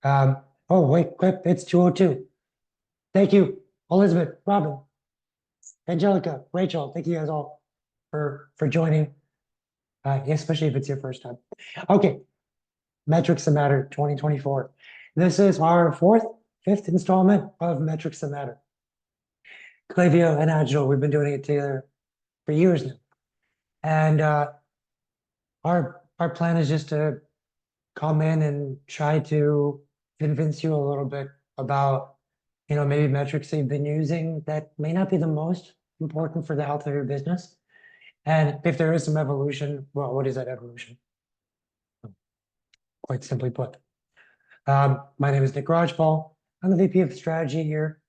Oh, wait, quick, it's 2:02. Thank you, Elizabeth, Robin, Angelica, Rachel. Thank you guys all for joining, especially if it's your first time. Okay, Metrics That Matter 2024. This is our fifth installment of Metrics That Matter. Klaviyo and Agital, we've been doing it together for years now. And our plan is just to come in and try to convince you a little bit about, maybe metrics that you've been using that may not be the most important for the health of your business. And if there is some evolution, well, what is that evolution? Quite simply put. My name is Nick Rajpal. I'm the VP of Strategy here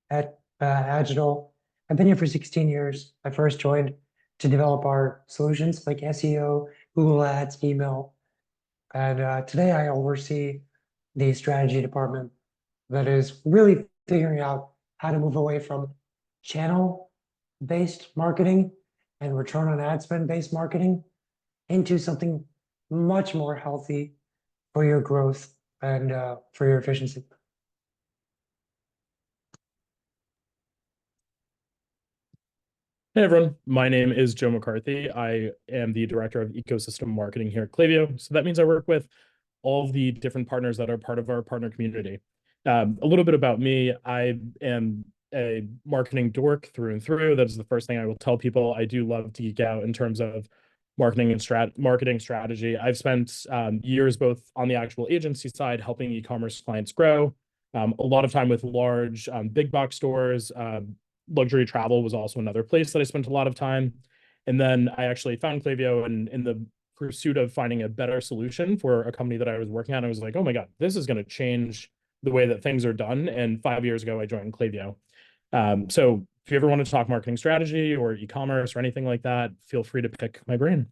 at Agital. I've been here for 16 years. I first joined to develop our solutions like SEO, Google Ads, email. And today I oversee the strategy department that is really figuring out how to move away from channel-based marketing and return on ad spend-based marketing into something much more healthy for your growth and for your efficiency. Hey everyone, my name is Joe McCarthy. I am the Director of Ecosystem Marketing here at Klaviyo. So that means I work with all of the different partners that are part of our partner community. A little bit about me, I am a marketing dork through and through. That is the first thing I will tell people. I do love to geek out in terms of marketing and marketing strategy. I've spent years both on the actual agency side, helping e-commerce clients grow, a lot of time with large big box stores. Luxury travel was also another place that I spent a lot of time. And then I actually found Klaviyo, and in the pursuit of finding a better solution for a company that I was working on, I was like, oh my God, this is going to change the way that things are done. And 5 years ago, I joined Klaviyo. So if you ever want to talk marketing strategy or e-commerce or anything like that, feel free to pick my brain.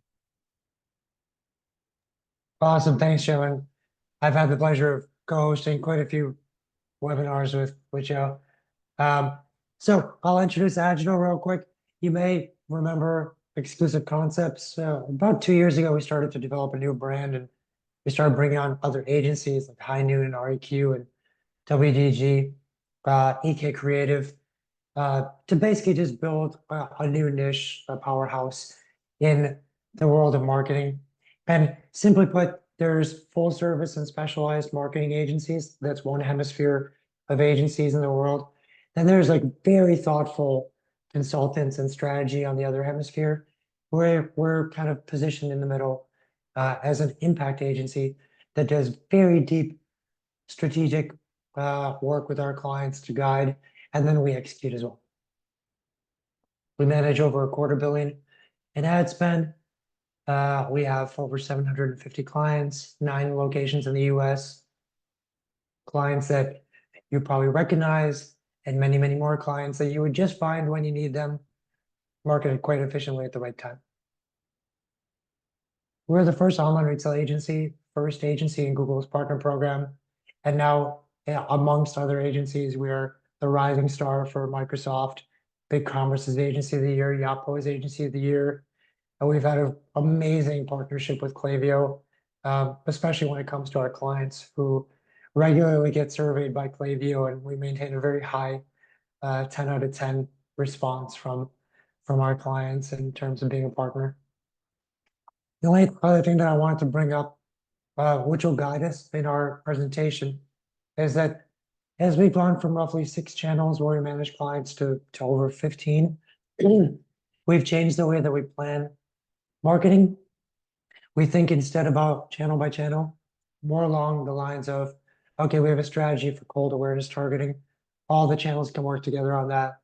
Awesome. Thanks, Joe. And I've had the pleasure of co-hosting quite a few webinars with Joe. So I'll introduce Agital real quick. You may remember Exclusive Concepts. About 2 years ago, we started to develop a new brand, and we started bringing on other agencies like High Noon and REQ and WDG, EK Creative, to basically just build a new niche, a powerhouse in the world of marketing. And simply put, there's full service and specialized marketing agencies. That's one hemisphere of agencies in the world. Then there's like very thoughtful consultants and strategy on the other hemisphere, where we're kind of positioned in the middle as an impact agency that does very deep strategic work with our clients to guide, and then we execute as well. We manage over $250 million in ad spend. We have over 750 clients, 9 locations in the US, clients that you probably recognize, and many, many more clients that you would just find when you need them, marketed quite efficiently at the right time. We're the first online retail agency, first agency in Google's partner program, and now, amongst other agencies, we are the rising star for Microsoft, BigCommerce's Agency of the Year, Yapo's Agency of the Year. And we've had an amazing partnership with Klaviyo, especially when it comes to our clients who regularly get surveyed by Klaviyo, and we maintain a very high 10 out of 10 response from our clients in terms of being a partner. The only other thing that I wanted to bring up, which will guide us in our presentation, is that as we've gone from roughly 6 channels where we manage clients to over 15, we've changed the way that we plan marketing. We think instead about channel by channel, more along the lines of, okay, we have a strategy for cold awareness targeting. All the channels can work together on that.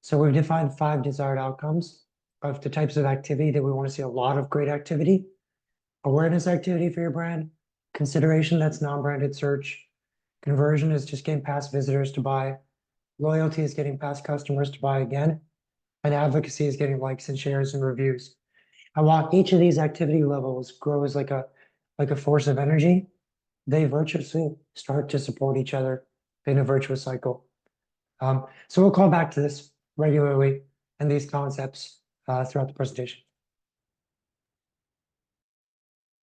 So we've defined 5 desired outcomes of the types of activity that we want to see: a lot of great activity, awareness activity for your brand, consideration, that's non-branded search, conversion is just getting past visitors to buy, loyalty is getting past customers to buy again, and advocacy is getting likes and shares and reviews. I want each of these activity levels grows like a force of energy. They virtuously start to support each other in a virtuous cycle. So we'll call back to this regularly and these concepts throughout the presentation.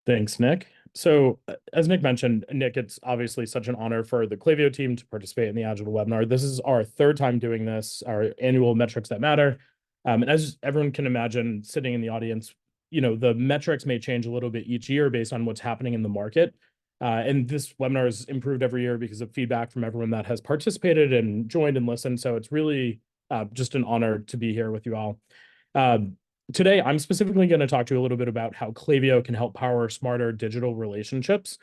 Thanks, Nick. So as Nick mentioned, Nick, it's obviously such an honor for the Klaviyo team to participate in the Agital webinar. This is our third time doing this, our annual metrics that matter. And as everyone can imagine, sitting in the audience, the metrics may change a little bit each year based on what's happening in the market. And this webinar is improved every year because of feedback from everyone that has participated and joined and listened. So it's really just an honor to be here with you all. Today, I'm specifically going to talk to you a little bit about how Klaviyo can help power smarter digital relationships.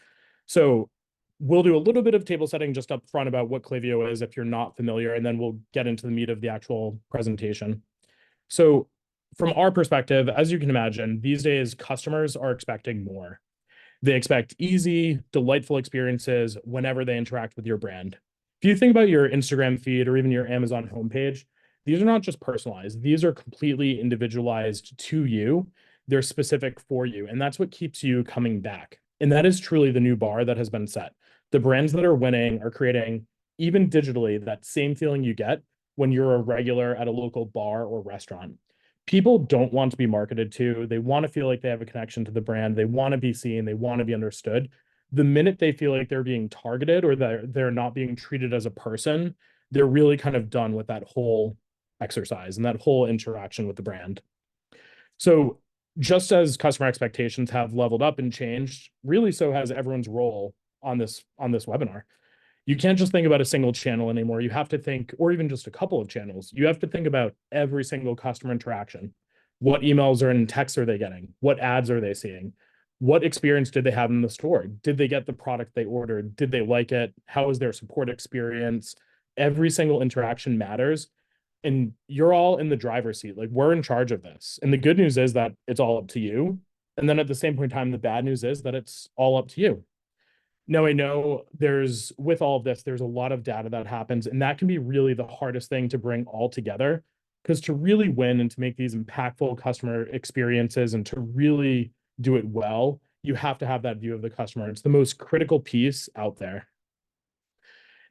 So we'll do a little bit of table setting just up front about what Klaviyo is if you're not familiar, and then we'll get into the meat of the actual presentation. So from our perspective, as you can imagine, these days customers are expecting more. They expect easy, delightful experiences whenever they interact with your brand. If you think about your Instagram feed or even your Amazon homepage, these are not just personalized. These are completely individualized to you. They're specific for you. And that's what keeps you coming back. And that is truly the new bar that has been set. The brands that are winning are creating, even digitally, that same feeling you get when you're a regular at a local bar or restaurant. People don't want to be marketed to. They want to feel like they have a connection to the brand. They want to be seen. They want to be understood. The minute they feel like they're being targeted or they're not being treated as a person, they're really kind of done with that whole exercise and that whole interaction with the brand. So just as customer expectations have leveled up and changed, really so has everyone's role on this webinar. You can't just think about a single channel anymore. You have to think, or even just a couple of channels. You have to think about every single customer interaction. What emails or in texts are they getting? What ads are they seeing? What experience did they have in the store? Did they get the product they ordered? Did they like it? How was their support experience? Every single interaction matters. And you're all in the driver's seat. Like, we're in charge of this. And the good news is that it's all up to you. And then at the same point in time, the bad news is that it's all up to you. Now, I know with all of this, there's a lot of data that happens, and that can be really the hardest thing to bring all together, because to really win and to make these impactful customer experiences and to really do it well, you have to have that view of the customer. It's the most critical piece out there.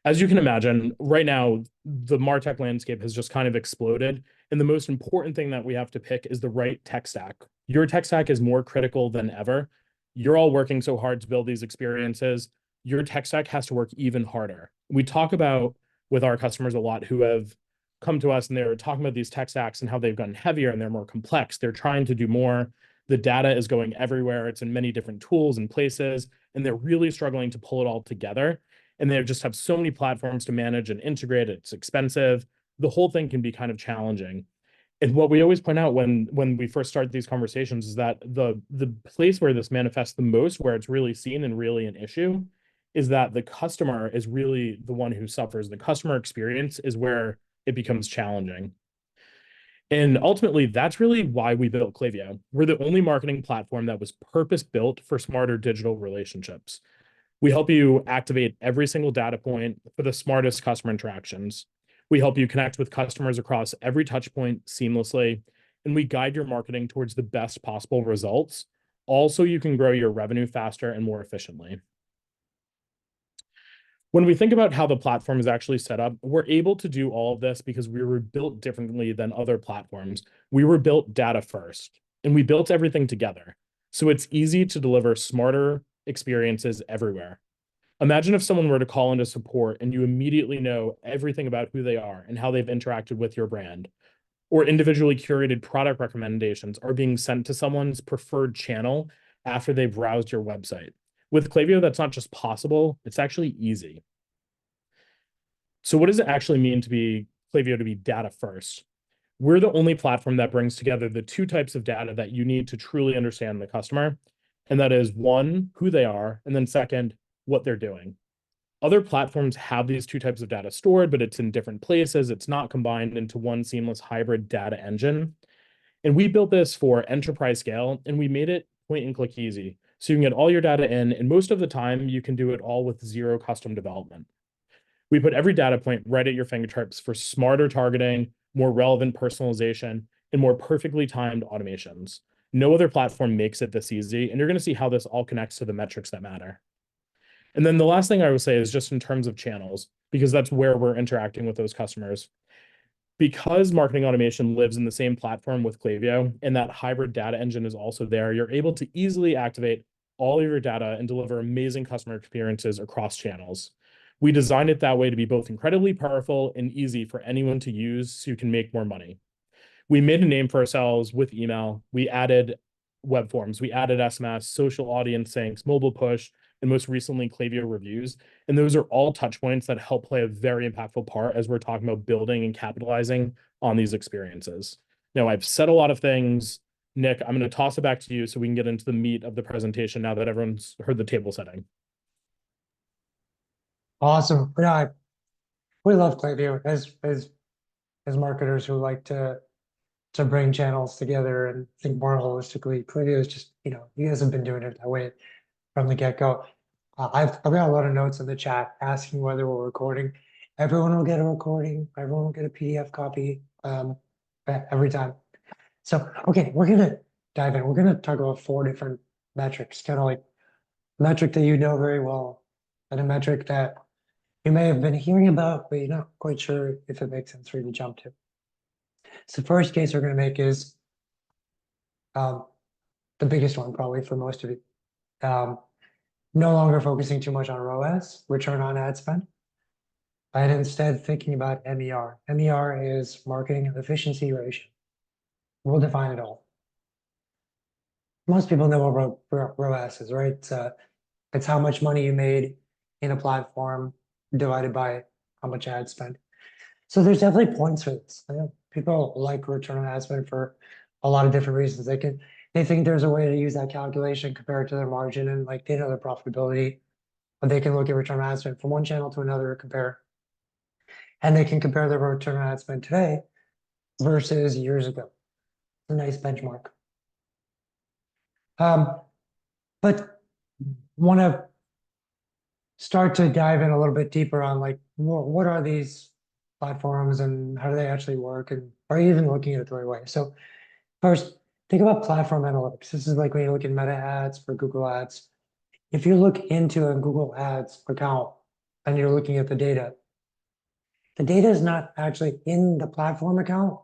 As you can imagine, right now, the MarTech landscape has just kind of exploded. And the most important thing that we have to pick is the right tech stack. Your tech stack is more critical than ever. You're all working so hard to build these experiences. Your tech stack has to work even harder. We talk about with our customers a lot who have come to us and they're talking about these tech stacks and how they've gotten heavier and they're more complex. They're trying to do more. The data is going everywhere. It's in many different tools and places, and they're really struggling to pull it all together. And they just have so many platforms to manage and integrate. It's expensive. The whole thing can be kind of challenging. And what we always point out when we first start these conversations is that the place where this manifests the most, where it's really seen and really an issue, is that the customer is really the one who suffers. The customer experience is where it becomes challenging. And ultimately, that's really why we built Klaviyo. We're the only marketing platform that was purpose-built for smarter digital relationships. We help you activate every single data point for the smartest customer interactions. We help you connect with customers across every touch point seamlessly, and we guide your marketing towards the best possible results, all so you can grow your revenue faster and more efficiently. When we think about how the platform is actually set up, we're able to do all of this because we were built differently than other platforms. We were built data first, and we built everything together. So it's easy to deliver smarter experiences everywhere. Imagine if someone were to call into support and you immediately know everything about who they are and how they've interacted with your brand, or individually curated product recommendations are being sent to someone's preferred channel after they've browsed your website. With Klaviyo, that's not just possible, it's actually easy. So what does it actually mean to be Klaviyo to be data first? We're the only platform that brings together the two types of data that you need to truly understand the customer. And that is, one, who they are, and then second, what they're doing. Other platforms have these two types of data stored, but it's in different places. It's not combined into one seamless hybrid data engine. And we built this for enterprise scale, and we made it point and click easy. So you can get all your data in, and most of the time you can do it all with zero custom development. We put every data point right at your fingertips for smarter targeting, more relevant personalization, and more perfectly timed automations. No other platform makes it this easy, and you're going to see how this all connects to the metrics that matter. And then the last thing I would say is just in terms of channels, because that's where we're interacting with those customers. Because marketing automation lives in the same platform with Klaviyo, and that hybrid data engine is also there, you're able to easily activate all of your data and deliver amazing customer experiences across channels. We designed it that way to be both incredibly powerful and easy for anyone to use so you can make more money. We made a name for ourselves with email. We added web forms, we added SMS, social audience syncs, mobile push, and most recently Klaviyo reviews. And those are all touch points that help play a very impactful part as we're talking about building and capitalizing on these experiences. Now, I've said a lot of things. Nick, I'm going to toss it back to you so we can get into the meat of the presentation now that everyone's heard the table setting. Awesome. Yeah, we love Klaviyo as marketers who like to bring channels together and think more holistically. Klaviyo is just, you guys have been doing it that way from the get-go. I've got a lot of notes in the chat asking whether we're recording. Everyone will get a recording. Everyone will get a PDF copy every time. So, okay, we're gonna dive in. We're gonna talk about 4 different metrics, kind of like a metric that you know very well, and a metric that you may have been hearing about, but you're not quite sure if it makes sense for you to jump to. So, first case we're gonna make is the biggest one probably for most of you. No longer focusing too much on ROAS, return on ad spend, and instead thinking about MER. MER is marketing efficiency ratio. We'll define it all. Most people know what ROAS is, right? It's how much money you made in a platform divided by how much ad spend. So there's definitely points for this. People like return on ad spend for a lot of different reasons. They think there's a way to use that calculation compared to their margin, and like they know their profitability, but they can look at return on ad spend from one channel to another, compare, and they can compare their return on ad spend today versus years ago. It's a nice benchmark. But want to start to dive in a little bit deeper on like what are these platforms and how do they actually work, and are you even looking at it the right way? So first, think about platform analytics. This is like when you look at meta ads for Google Ads. If you look into a Google Ads account and you're looking at the data is not actually in the platform account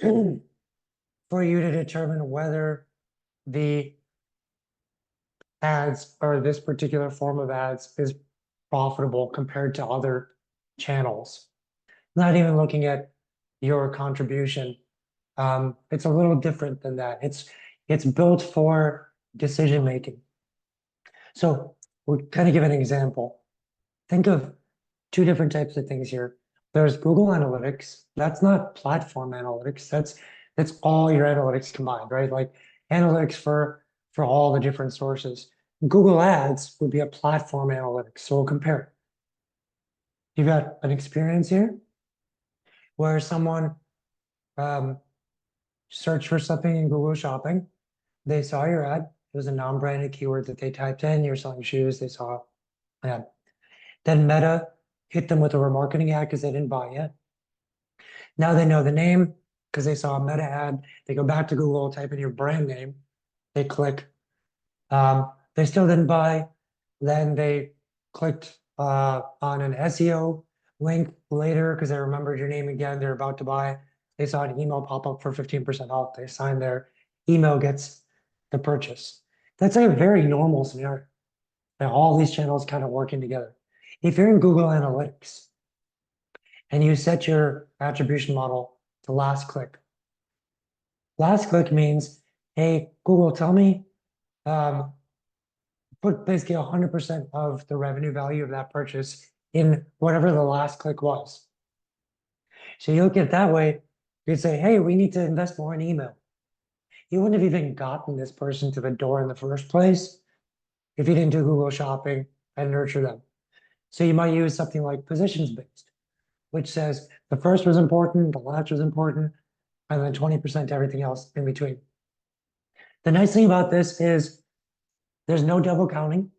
for you to determine whether the ads or this particular form of ads is profitable compared to other channels. Not even looking at your contribution. It's a little different than that. It's built for decision making. So we'll kind of give an example. Think of 2 different types of things here. There's Google Analytics. That's not platform analytics. That's all your analytics combined, right? Like analytics for all the different sources. Google Ads would be a platform analytics. So we'll compare. You've got an experience here where someone searched for something in Google Shopping. They saw your ad. It was a non-branded keyword that they typed in. You're selling shoes. They saw an ad. Then Meta hit them with a remarketing ad because they didn't buy yet. Now they know the name because they saw a Meta ad. They go back to Google, type in your brand name. They click. They still didn't buy. Then they clicked on an SEO link later because they remembered your name again. They're about to buy. They saw an email pop up for 15% off. They sign their email, gets the purchase. That's a very normal scenario. Now, all these channels kind of working together. If you're in Google Analytics and you set your attribution model to last click means, hey, Google, tell me, put basically 100% of the revenue value of that purchase in whatever the last click was. So you look at it that way, you'd say, hey, we need to invest more in email. You wouldn't have even gotten this person to the door in the first place if you didn't do Google Shopping and nurture them. So you might use something like positions based, which says the first was important, the last was important, and then 20% everything else in between. The nice thing about this is there's no double counting,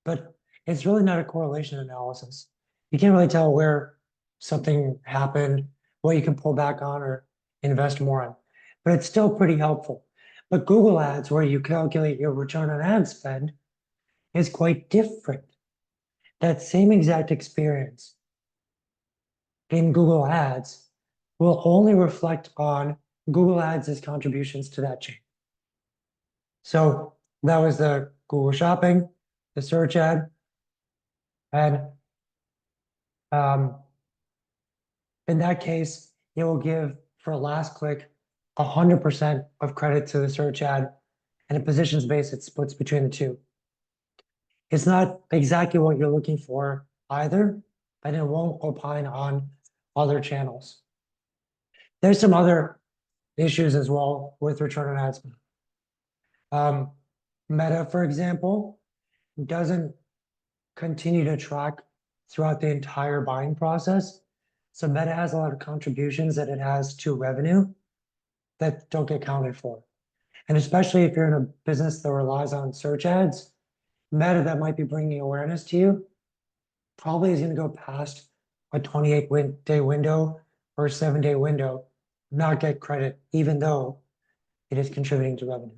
but it's really not a correlation analysis. You can't really tell where something happened, what you can pull back on or invest more on, but it's still pretty helpful. But Google Ads, where you calculate your return on ad spend, is quite different. That same exact experience in Google Ads will only reflect on Google Ads' contributions to that chain. So That was the Google Shopping, the search ad. And in that case, it will give for last click 100% of credit to the search ad, and a positions base it splits between the two. It's not exactly what you're looking for either, and it won't opine on other channels. There's some other issues as well with return on ad spend. Meta, for example, doesn't continue to track throughout the entire buying process. So Meta has a lot of contributions that it has to revenue that don't get counted for. And especially if you're in a business that relies on search ads, Meta that might be bringing awareness to you probably is going to go past a 28-day window or a 7-day window, not get credit, even though it is contributing to revenue.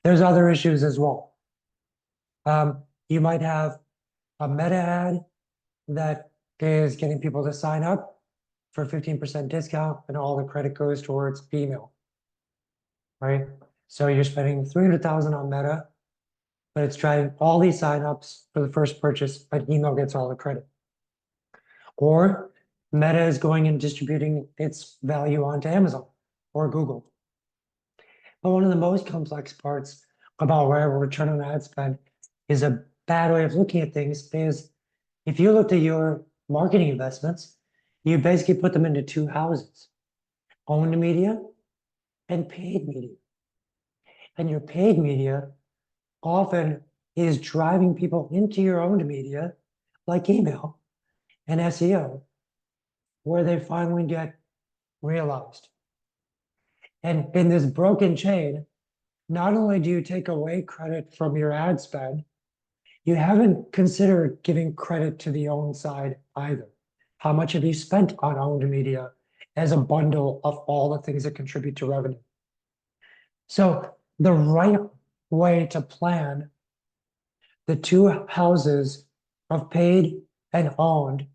There's other issues as well. You might have a Meta ad that is getting people to sign up for 15% discount, and all the credit goes towards email, right? So you're spending 300,000 on Meta, but it's driving all these signups for the first purchase, but email gets all the credit. Or Meta is going and distributing its value onto Amazon or Google. But one of the most complex parts about where return on ad spend is a bad way of looking at things, is if you looked at your marketing investments, you basically put them into two houses: owned media and paid media. And your paid media often is driving people into your owned media, like email and SEO, where they finally get realized. And in this broken chain, not only do you take away credit from your ad spend, you haven't considered giving credit to the owned side either. How much have you spent on owned media as a bundle of all the things that contribute to revenue? So the right way to plan the two houses of paid and owned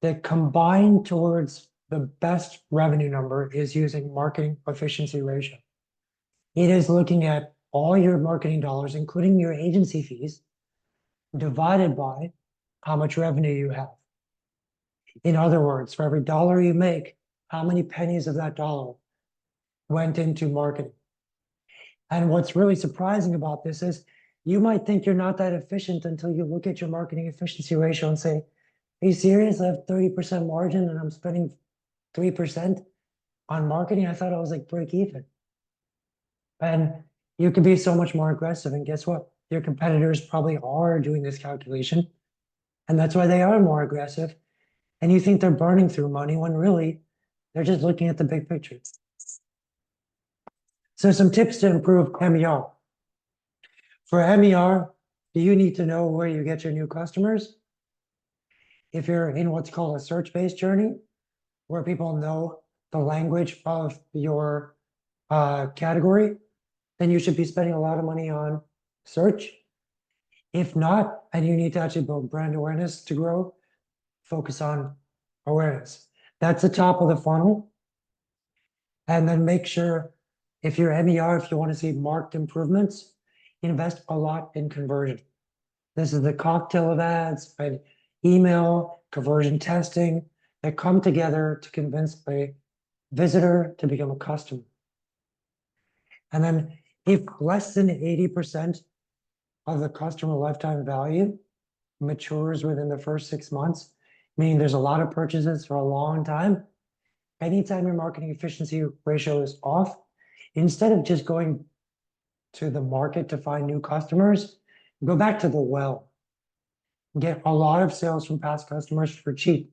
that combine towards the best revenue number is using marketing efficiency ratio. It is looking at all your marketing dollars, including your agency fees, divided by how much revenue you have. In other words, for every dollar you make, how many pennies of that dollar went into marketing? And what's really surprising about this is you might think you're not that efficient until you look at your marketing efficiency ratio and say, are you serious? I have 30% margin and I'm spending 3% on marketing. I thought I was like break even. And you can be so much more aggressive. And guess what? Your competitors probably are doing this calculation. And that's why they are more aggressive. And you think they're burning through money when really they're just looking at the big picture. So some tips to improve MER. For MER, do you need to know where you get your new customers? If you're in what's called a search-based journey, where people know the language of your category, then you should be spending a lot of money on search. If not, and you need to actually build brand awareness to grow, focus on awareness. That's the top of the funnel. And then make sure if you're MER, if you want to see marked improvements, invest a lot in conversion. This is the cocktail of ads and email, conversion testing that come together to convince a visitor to become a customer. And then if less than 80% of the customer lifetime value matures within the first 6 months, meaning there's a lot of purchases for a long time, anytime your marketing efficiency ratio is off, instead of just going to the market to find new customers, go back to the well. Get a lot of sales from past customers for cheap,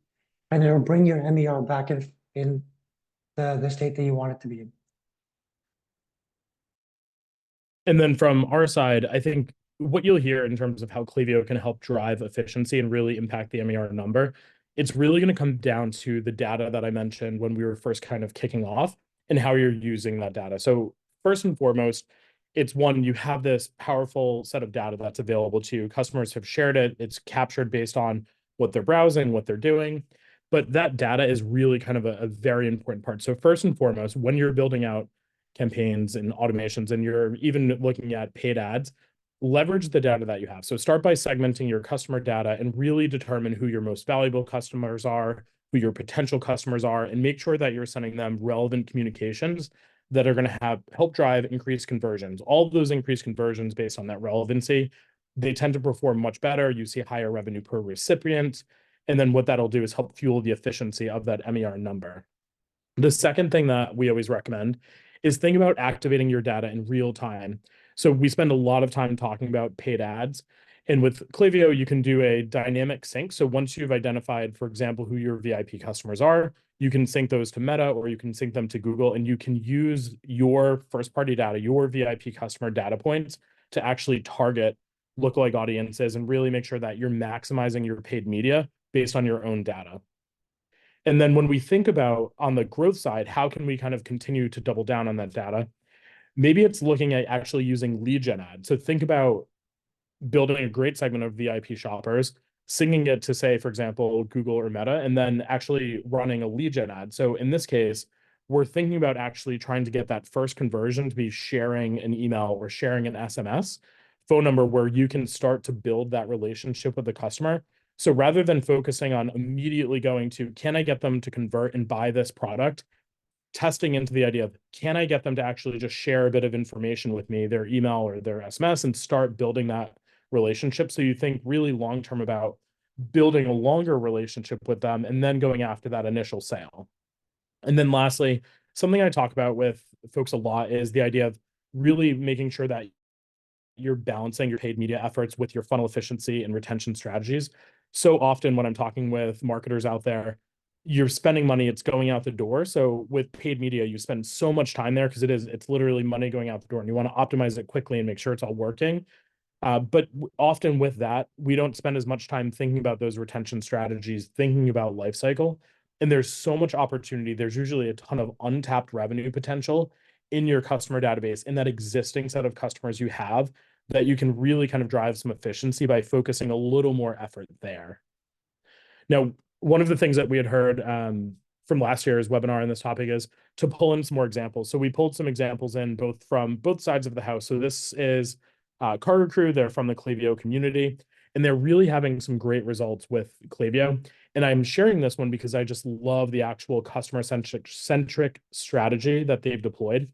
and it'll bring your MER back in the state that you want it to be in. And then from our side, I think what you'll hear in terms of how Klaviyo can help drive efficiency and really impact the MER number, it's really going to come down to the data that I mentioned when we were first kind of kicking off and how you're using that data. So first and foremost, it's one, you have this powerful set of data that's available to you. Customers have shared it. It's captured based on what they're browsing, what they're doing. But that data is really kind of a very important part. So first and foremost, when you're building out campaigns and automations, and you're even looking at paid ads, leverage the data that you have. So start by segmenting your customer data and really determine who your most valuable customers are, who your potential customers are, and make sure that you're sending them relevant communications that are going to help drive increased conversions. All of those increased conversions based on that relevancy, they tend to perform much better. You see higher revenue per recipient. And then what that'll do is help fuel the efficiency of that MER number. The second thing that we always recommend is think about activating your data in real time. So we spend a lot of time talking about paid ads. And with Klaviyo, you can do a dynamic sync. So once you've identified, for example, who your VIP customers are, you can sync those to Meta, or you can sync them to Google, and you can use your first-party data, your VIP customer data points, to actually target lookalike audiences and really make sure that you're maximizing your paid media based on your own data. And then when we think about on the growth side, how can we kind of continue to double down on that data? Maybe it's looking at actually using lead gen ads. So think about building a great segment of VIP shoppers, singing it to, say, for example, Google or Meta, and then actually running a lead gen ad. So in this case, we're thinking about actually trying to get that first conversion to be sharing an email or sharing an SMS phone number where you can start to build that relationship with the customer. So rather than focusing on immediately going to, can I get them to convert and buy this product? Testing into the idea of, can I get them to actually just share a bit of information with me, their email or their SMS, and start building that relationship. So you think really long-term about building a longer relationship with them and then going after that initial sale. And then lastly, something I talk about with folks a lot is the idea of really making sure that you're balancing your paid media efforts with your funnel efficiency and retention strategies. So often when I'm talking with marketers out there, you're spending money, it's going out the door. So with paid media, you spend so much time there because it's literally money going out the door, and you want to optimize it quickly and make sure it's all working. But often with that, we don't spend as much time thinking about those retention strategies, thinking about life cycle. And there's so much opportunity. There's usually a ton of untapped revenue potential in your customer database, in that existing set of customers you have, that you can really kind of drive some efficiency by focusing a little more effort there. Now, one of the things that we had heard from last year's webinar on this topic is to pull in some more examples. So we pulled some examples in from both sides of the house. So this is Cargo Crew. They're from the Klaviyo community, and they're really having some great results with Klaviyo. And I'm sharing this one because I just love the actual customer-centric strategy that they've deployed.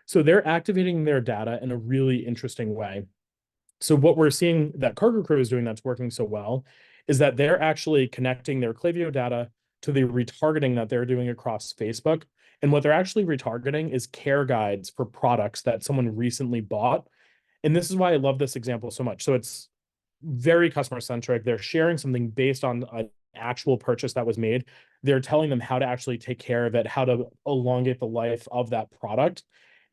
So they're activating their data in a really interesting way. So what we're seeing that Cargo Crew is doing that's working so well is that they're actually connecting their Klaviyo data to the retargeting that they're doing across Facebook. And what they're actually retargeting is care guides for products that someone recently bought. And this is why I love this example so much. So it's very customer centric. They're sharing something based on an actual purchase that was made. They're telling them how to actually take care of it, how to elongate the life of that product.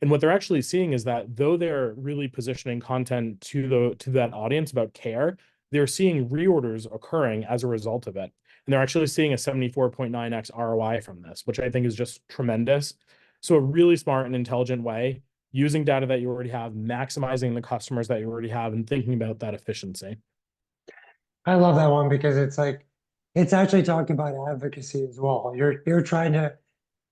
And what they're actually seeing is that though they're really positioning content to that audience about care, they're seeing reorders occurring as a result of it. And they're actually seeing a 74.9x ROI from this, which I think is just tremendous. So a really smart and intelligent way, using data that you already have, maximizing the customers that you already have, and thinking about that efficiency. I love that one because it's like, it's actually talking about advocacy as well. You're trying to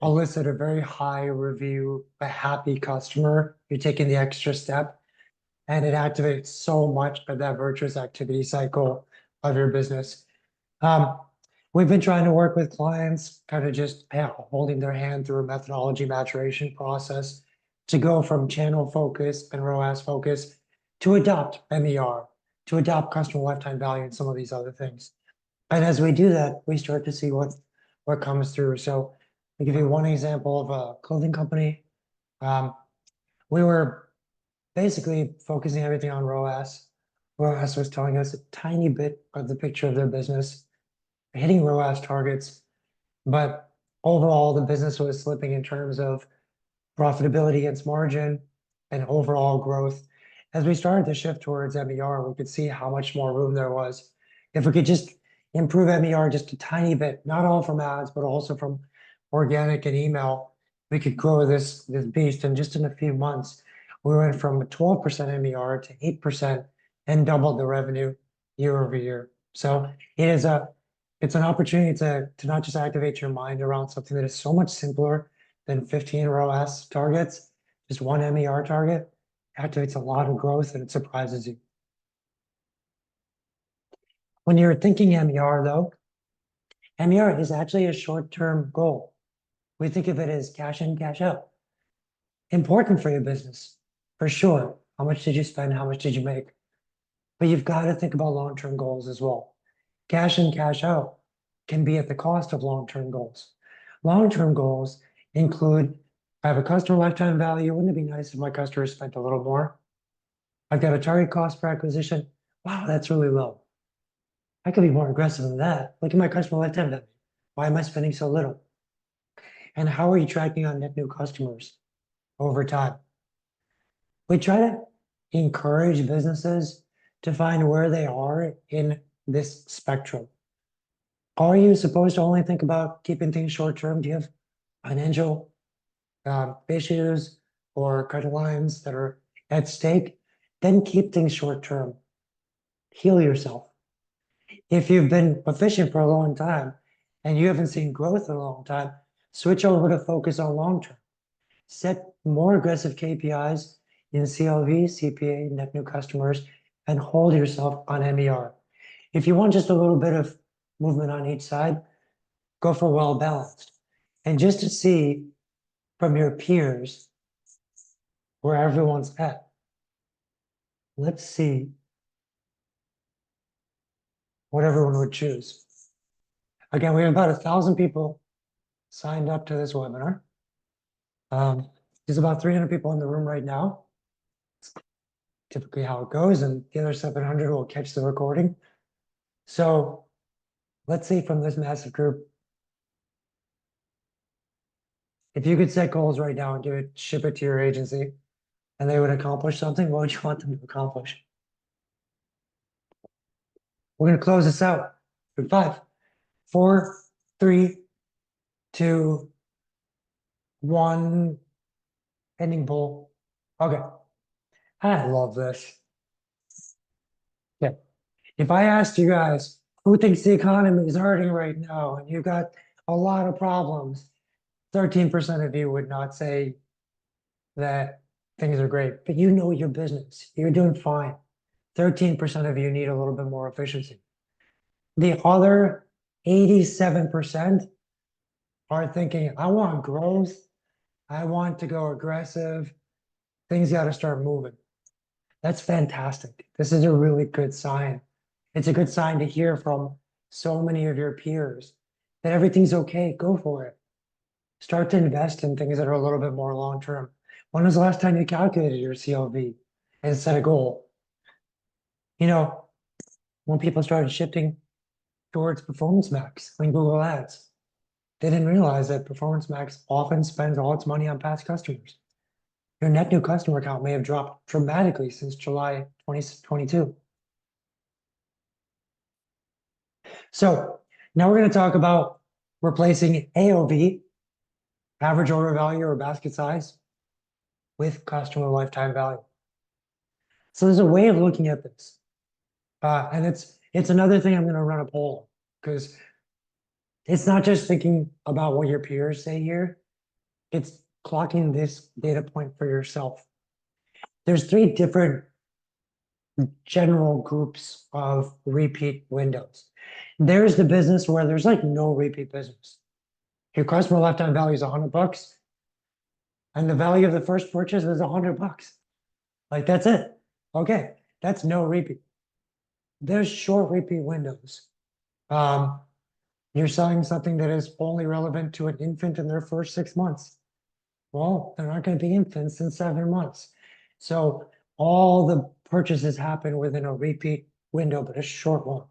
elicit a very high review, a happy customer. You're taking the extra step, and it activates so much of that virtuous activity cycle of your business. We've been trying to work with clients, kind of just holding their hand through a methodology maturation process to go from channel focus and ROAS focus to adopt MER, to adopt customer lifetime value and some of these other things. And as we do that, we start to see what comes through. So I'll give you one example of a clothing company. We were basically focusing everything on ROAS. ROAS was telling us a tiny bit of the picture of their business, hitting ROAS targets, but overall the business was slipping in terms of profitability against margin and overall growth. As we started to shift towards MER, we could see how much more room there was. If we could just improve MER just a tiny bit, not all from ads, but also from organic and email, we could grow this beast. And just in a few months, we went from a 12% MER to 8% and doubled the revenue year over year. So it's an opportunity to not just activate your mind around something that is so much simpler than 15 ROAS targets, just one MER target activates a lot of growth and it surprises you. When you're thinking MER though, MER is actually a short-term goal. We think of it as cash in, cash out. Important for your business, for sure. How much did you spend? How much did you make? But you've got to think about long-term goals as well. Cash in, cash out can be at the cost of long-term goals. Long-term goals include, I have a customer lifetime value. Wouldn't it be nice if my customer spent a little more? I've got a target cost per acquisition. Wow, that's really low. I could be more aggressive than that. Look at my customer lifetime value. Why am I spending so little? And how are you tracking on net new customers over time? We try to encourage businesses to find where they are in this spectrum. Are you supposed to only think about keeping things short term? Do you have financial issues or credit lines that are at stake? Then keep things short term. Heal yourself. If you've been efficient for a long time and you haven't seen growth in a long time, switch over to focus on long term. Set more aggressive KPIs in CLV, CPA, net new customers, and hold yourself on MER. If you want just a little bit of movement on each side, go for well balanced. And just to see from your peers where everyone's at, let's see what everyone would choose. Again, we have about 1,000 people signed up to this webinar. There's about 300 people in the room right now. It's typically how it goes, and the other 700 will catch the recording. So let's see from this massive group, if you could set goals right now and ship it to your agency, and they would accomplish something, what would you want them to accomplish? We're going to close this out in 5, 4, 3, 2, 1. Ending poll. Okay. I love this. Yeah. If I asked you guys who thinks the economy is hurting right now and you've got a lot of problems, 13% of you would not say that things are great, but you know your business. You're doing fine. 13% of you need a little bit more efficiency. The other 87% are thinking, I want growth. I want to go aggressive. Things got to start moving. That's fantastic. This is a really good sign. It's a good sign to hear from so many of your peers that everything's okay. Go for it. Start to invest in things that are a little bit more long-term. When was the last time you calculated your CLV and set a goal? You know, when people started shifting towards Performance Max in Google Ads, they didn't realize that Performance Max often spends all its money on past customers. Your net new customer count may have dropped dramatically since July 2022. So now we're going to talk about replacing AOV, average order value or basket size, with customer lifetime value. So there's a way of looking at this. And it's another thing I'm going to run a poll, because it's not just thinking about what your peers say here. It's clocking this data point for yourself. There's 3 different general groups of repeat windows. There's the business where there's like no repeat business. Your customer lifetime value is $100, and the value of the first purchase is $100. Like that's it. Okay, that's no repeat. There's short repeat windows. You're selling something that is only relevant to an infant in their first 6 months. Well, they're not going to be infants in 7 months. So all the purchases happen within a repeat window, but a short one.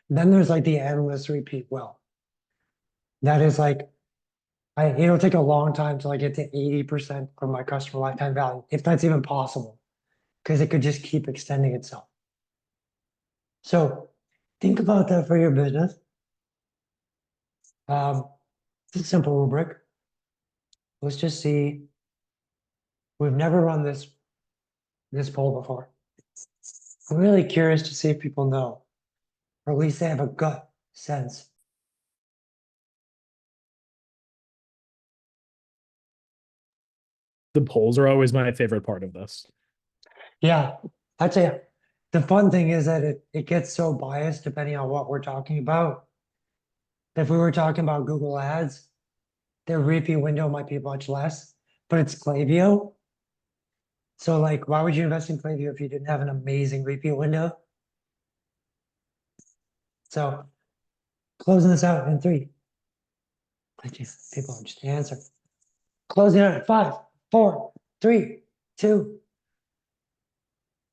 Then there's like the endless repeat well. That is like, it'll take a long time till I get to 80% of my customer lifetime value, if that's even possible, because it could just keep extending itself. So think about that for your business. It's a simple rubric. Let's just see. We've never run this poll before. I'm really curious to see if people know, or at least they have a gut sense. The polls are always my favorite part of this. Yeah, I'd say the fun thing is that it gets so biased depending on what we're talking about. If we were talking about Google Ads, their repeat window might be much less, but it's Klaviyo. So like, why would you invest in Klaviyo if you didn't have an amazing repeat window? So closing this out in three. People are just answer. Closing out in 5, 4, 3, 2,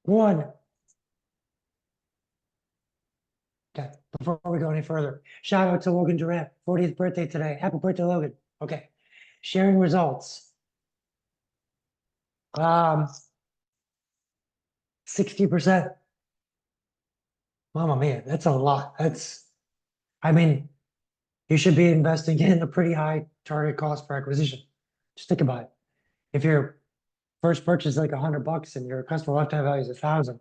1. Okay, before we go any further, shout out to Logan Durant, 40th birthday today. Happy birthday, Logan. Okay, sharing results. 60%. Mama mia, that's a lot. I mean, you should be investing in a pretty high target cost per acquisition. Just think about it. If your first purchase is like $100 and your customer lifetime value is 1,000,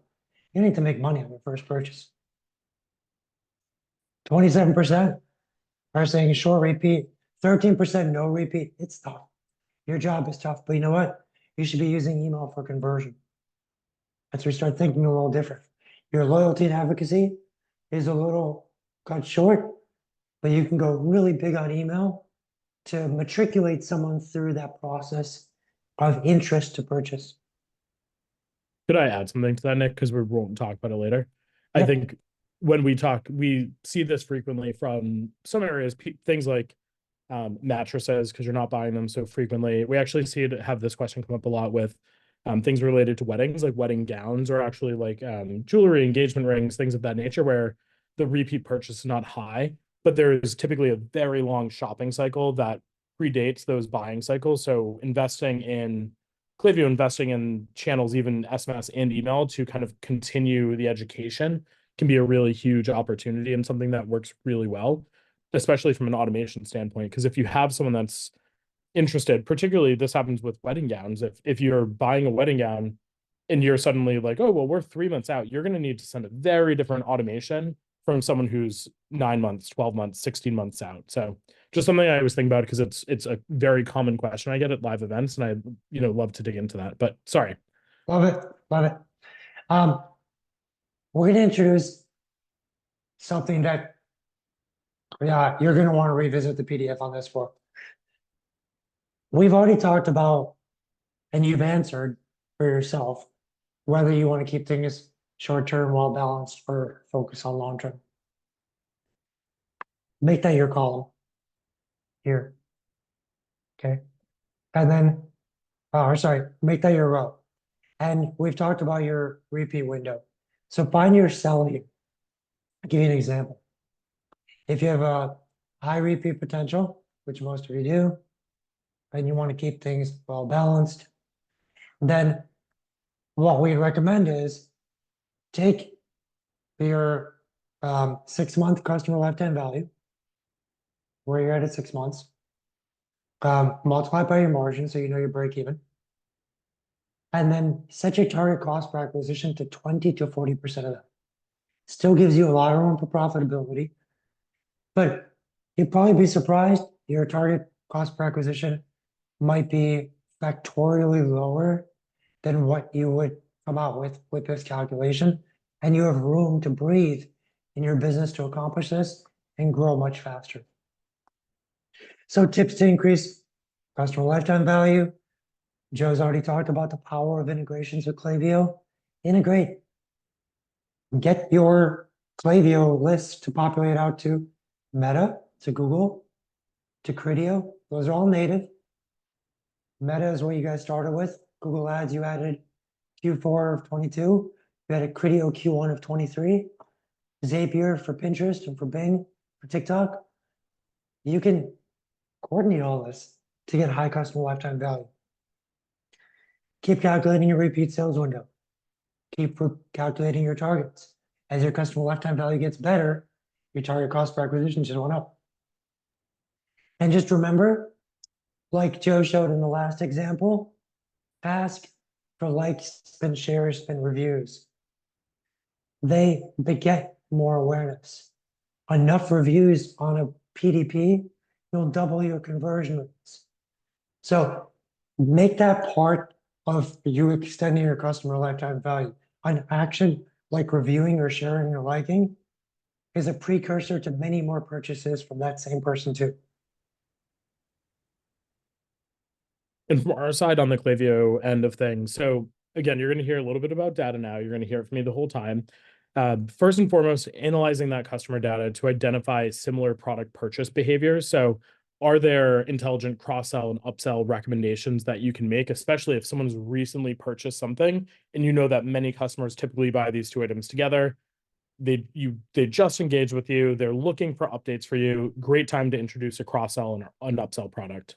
you need to make money on your first purchase. 27% are saying short repeat, 13% no repeat. It's tough. Your job is tough, but you know what? You should be using email for conversion. That's where you start thinking a little different. Your loyalty and advocacy is a little cut short, but you can go really big on email to matriculate someone through that process of interest to purchase. Could I add something to that, Nick? Because we won't talk about it later. I Yeah. think when we talk, we see this frequently from some areas, things like mattresses, because you're not buying them so frequently. We actually see it have this question come up a lot with things related to weddings, like wedding gowns, or actually like jewelry, engagement rings, things of that nature, where the repeat purchase is not high, but there's typically a very long shopping cycle that predates those buying cycles. So investing in Klaviyo, investing in channels, even SMS and email, to kind of continue the education can be a really huge opportunity and something that works really well, especially from an automation standpoint. Because if you have someone that's interested, particularly this happens with wedding gowns, if you're buying a wedding gown and you're suddenly like, oh, well, we're 3 months out, you're going to need to send a very different automation from someone who's 9 months, 12 months, 16 months out. So just something I always think about, because it's a very common question I get at live events, and I love to dig into that. But sorry. Love it. Love it. We're going to introduce something that, yeah, you're going to want to revisit the PDF on this for. We've already talked about, and you've answered for yourself, whether you want to keep things short-term, well-balanced, or focus on long-term. Make that your column here. Okay. And then, or sorry, make that your row. And we've talked about your repeat window. So find your cell here. I'll give you an example. If you have a high repeat potential, which most of you do, and you want to keep things well balanced, then what we recommend is take your 6-month customer lifetime value, where you're at 6 months, multiply by your margin so you know your break even, and then set your target cost per acquisition to 20 to 40% of that. Still gives you a lot of room for profitability, but you'd probably be surprised your target cost per acquisition might be factorially lower than what you would come out with this calculation. And you have room to breathe in your business to accomplish this and grow much faster. So tips to increase customer lifetime value. Joe's already talked about the power of integrations with Klaviyo. Integrate. Get your Klaviyo list to populate out to Meta, to Google, to Criteo. Those are all native. Meta is what you guys started with. Google Ads, you added Q4 of 22. You added Criteo Q1 of 23. Zapier for Pinterest and for Bing, for TikTok. You can coordinate all this to get high customer lifetime value. Keep calculating your repeat sales window. Keep calculating your targets. As your customer lifetime value gets better, your target cost per acquisition should go up. And just remember, like Joe showed in the last example, ask for likes and shares and reviews. They beget more awareness. Enough reviews on a PDP, you'll double your conversion rates. So make that part of you extending your customer lifetime value. An action like reviewing or sharing or liking is a precursor to many more purchases from that same person too. And from our side on the Klaviyo end of things, so again, you're going to hear a little bit about data now. You're going to hear it from me the whole time. First and foremost, analyzing that customer data to identify similar product purchase behaviors. So are there intelligent cross-sell and upsell recommendations that you can make, especially if someone's recently purchased something and you know that many customers typically buy these two items together? They just engage with you. They're looking for updates for you. Great time to introduce a cross-sell and an upsell product.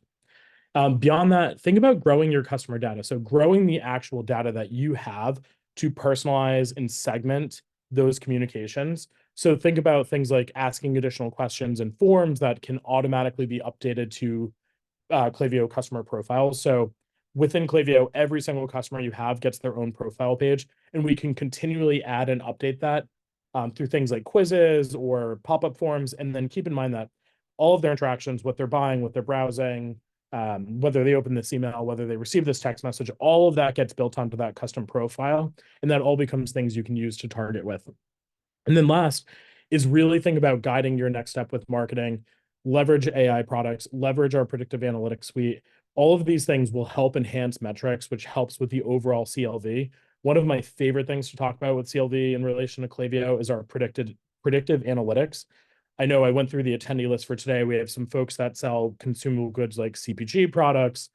Beyond that, think about growing your customer data. So growing the actual data that you have to personalize and segment those communications. So think about things like asking additional questions and forms that can automatically be updated to Klaviyo customer profiles. So within Klaviyo, every single customer you have gets their own profile page, and we can continually add and update that through things like quizzes or pop-up forms. And then keep in mind that all of their interactions, what they're buying, what they're browsing, whether they open this email, whether they receive this text message, all of that gets built onto that custom profile. And that all becomes things you can use to target with. And then last is really think about guiding your next step with marketing, leverage AI products, leverage our predictive analytics suite. All of these things will help enhance metrics, which helps with the overall CLV. One of my favorite things to talk about with CLV in relation to Klaviyo is our predictive analytics. I know I went through the attendee list for today. We have some folks that sell consumable goods like CPG products,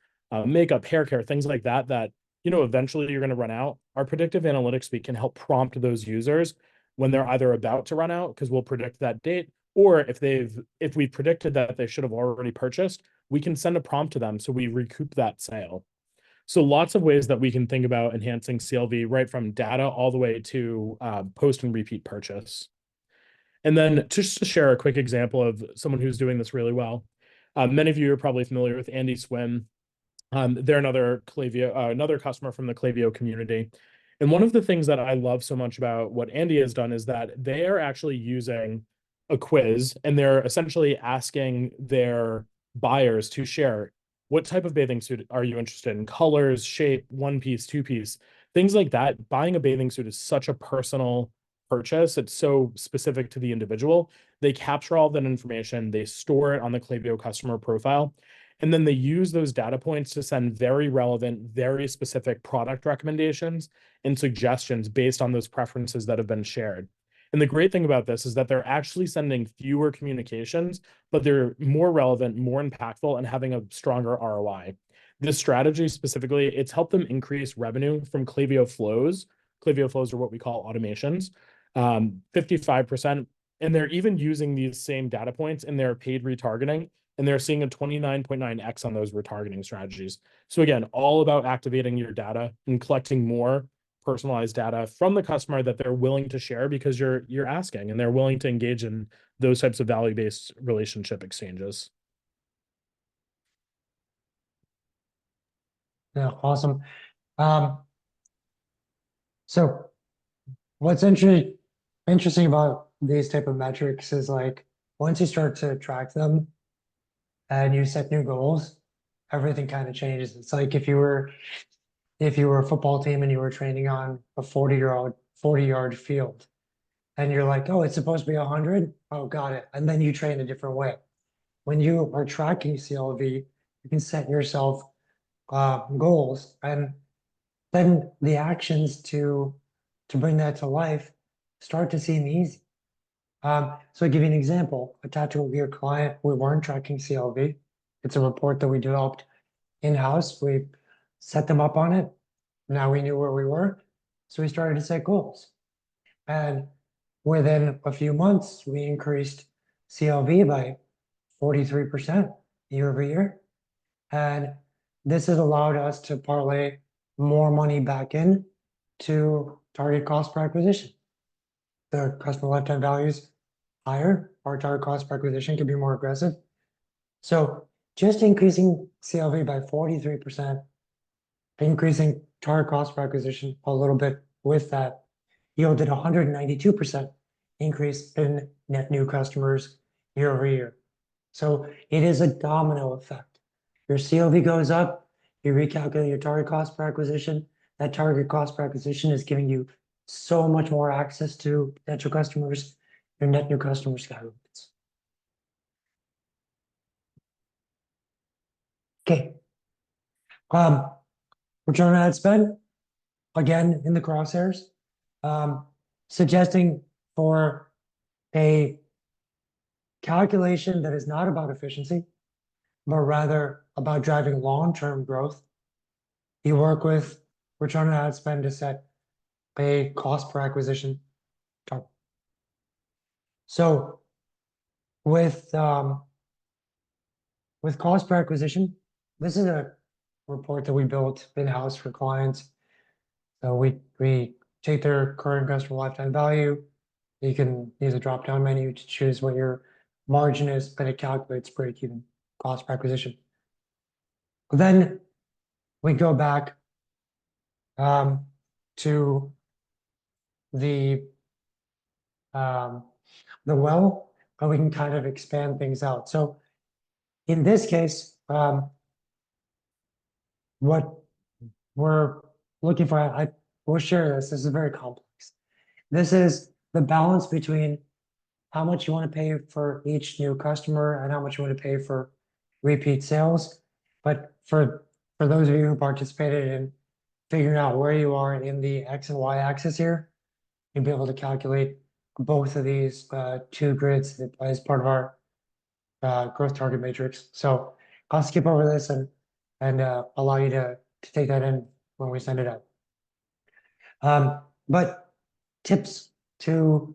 makeup, hair care, things like that, eventually you're going to run out. Our predictive analytics suite can help prompt those users when they're either about to run out, because we'll predict that date, or if we predicted that they should have already purchased, we can send a prompt to them so we recoup that sale. So lots of ways that we can think about enhancing CLV, right from data all the way to post and repeat purchase. And then just to share a quick example of someone who's doing this really well. Many of you are probably familiar with Andy Swim. They're another customer from the Klaviyo community. And one of the things that I love so much about what Andy has done is that they are actually using a quiz, and they're essentially asking their buyers to share, what type of bathing suit are you interested in? Colors, shape, one piece, two piece, things like that. Buying a bathing suit is such a personal purchase. It's so specific to the individual. They capture all that information, they store it on the Klaviyo customer profile, and then they use those data points to send very relevant, very specific product recommendations and suggestions based on those preferences that have been shared. And the great thing about this is that they're actually sending fewer communications, but they're more relevant, more impactful, and having a stronger ROI. This strategy specifically, it's helped them increase revenue from Klaviyo flows. Klaviyo flows are what we call automations, 55%. And they're even using these same data points in their paid retargeting, and they're seeing a 29.9x on those retargeting strategies. So again, all about activating your data and collecting more personalized data from the customer that they're willing to share because you're asking, and they're willing to engage in those types of value-based relationship exchanges. Yeah, awesome. So what's interesting about these type of metrics is like once you start to track them and you set new goals, everything kind of changes. It's like if you were a football team and you were training on a 40-yard field, and you're like, oh, it's supposed to be 100. Oh, got it. And then you train a different way. When you are tracking CLV, you can set yourself goals, and then the actions to bring that to life start to seem easy. So I'll give you an example. A tattoo of your client, we weren't tracking CLV. It's a report that we developed in-house. We set them up on it. Now we knew where we were. So we started to set goals. And within a few months, we increased CLV by 43% year over year. And this has allowed us to parlay more money back in to target cost per acquisition. The customer lifetime values higher, our target cost per acquisition can be more aggressive. So just increasing CLV by 43%, increasing target cost per acquisition a little bit with that, yielded 192% increase in net new customers year over year. So it is a domino effect. Your CLV goes up, you recalculate your target cost per acquisition. That target cost per acquisition is giving you so much more access to potential customers. Your net new customer skyrockets. Okay. Return on ad spend, again, in the crosshairs. Suggesting for a calculation that is not about efficiency, but rather about driving long-term growth. You work with return on ad spend to set a cost per acquisition target. So with cost per acquisition, this is a report that we built in-house for clients. So we take their current customer lifetime value. You can use a drop-down menu to choose what your margin is, but it calculates break-even cost per acquisition. Then we go back to the well, and we can kind of expand things out. So in this case, what we're looking for, I will share this. This is very complex. This is the balance between how much you want to pay for each new customer and how much you want to pay for repeat sales. But for those of you who participated in figuring out where you are in the X and Y axis here, you'll be able to calculate both of these two grids as part of our growth target matrix. So I'll skip over this and allow you to take that in when we send it out. But tips to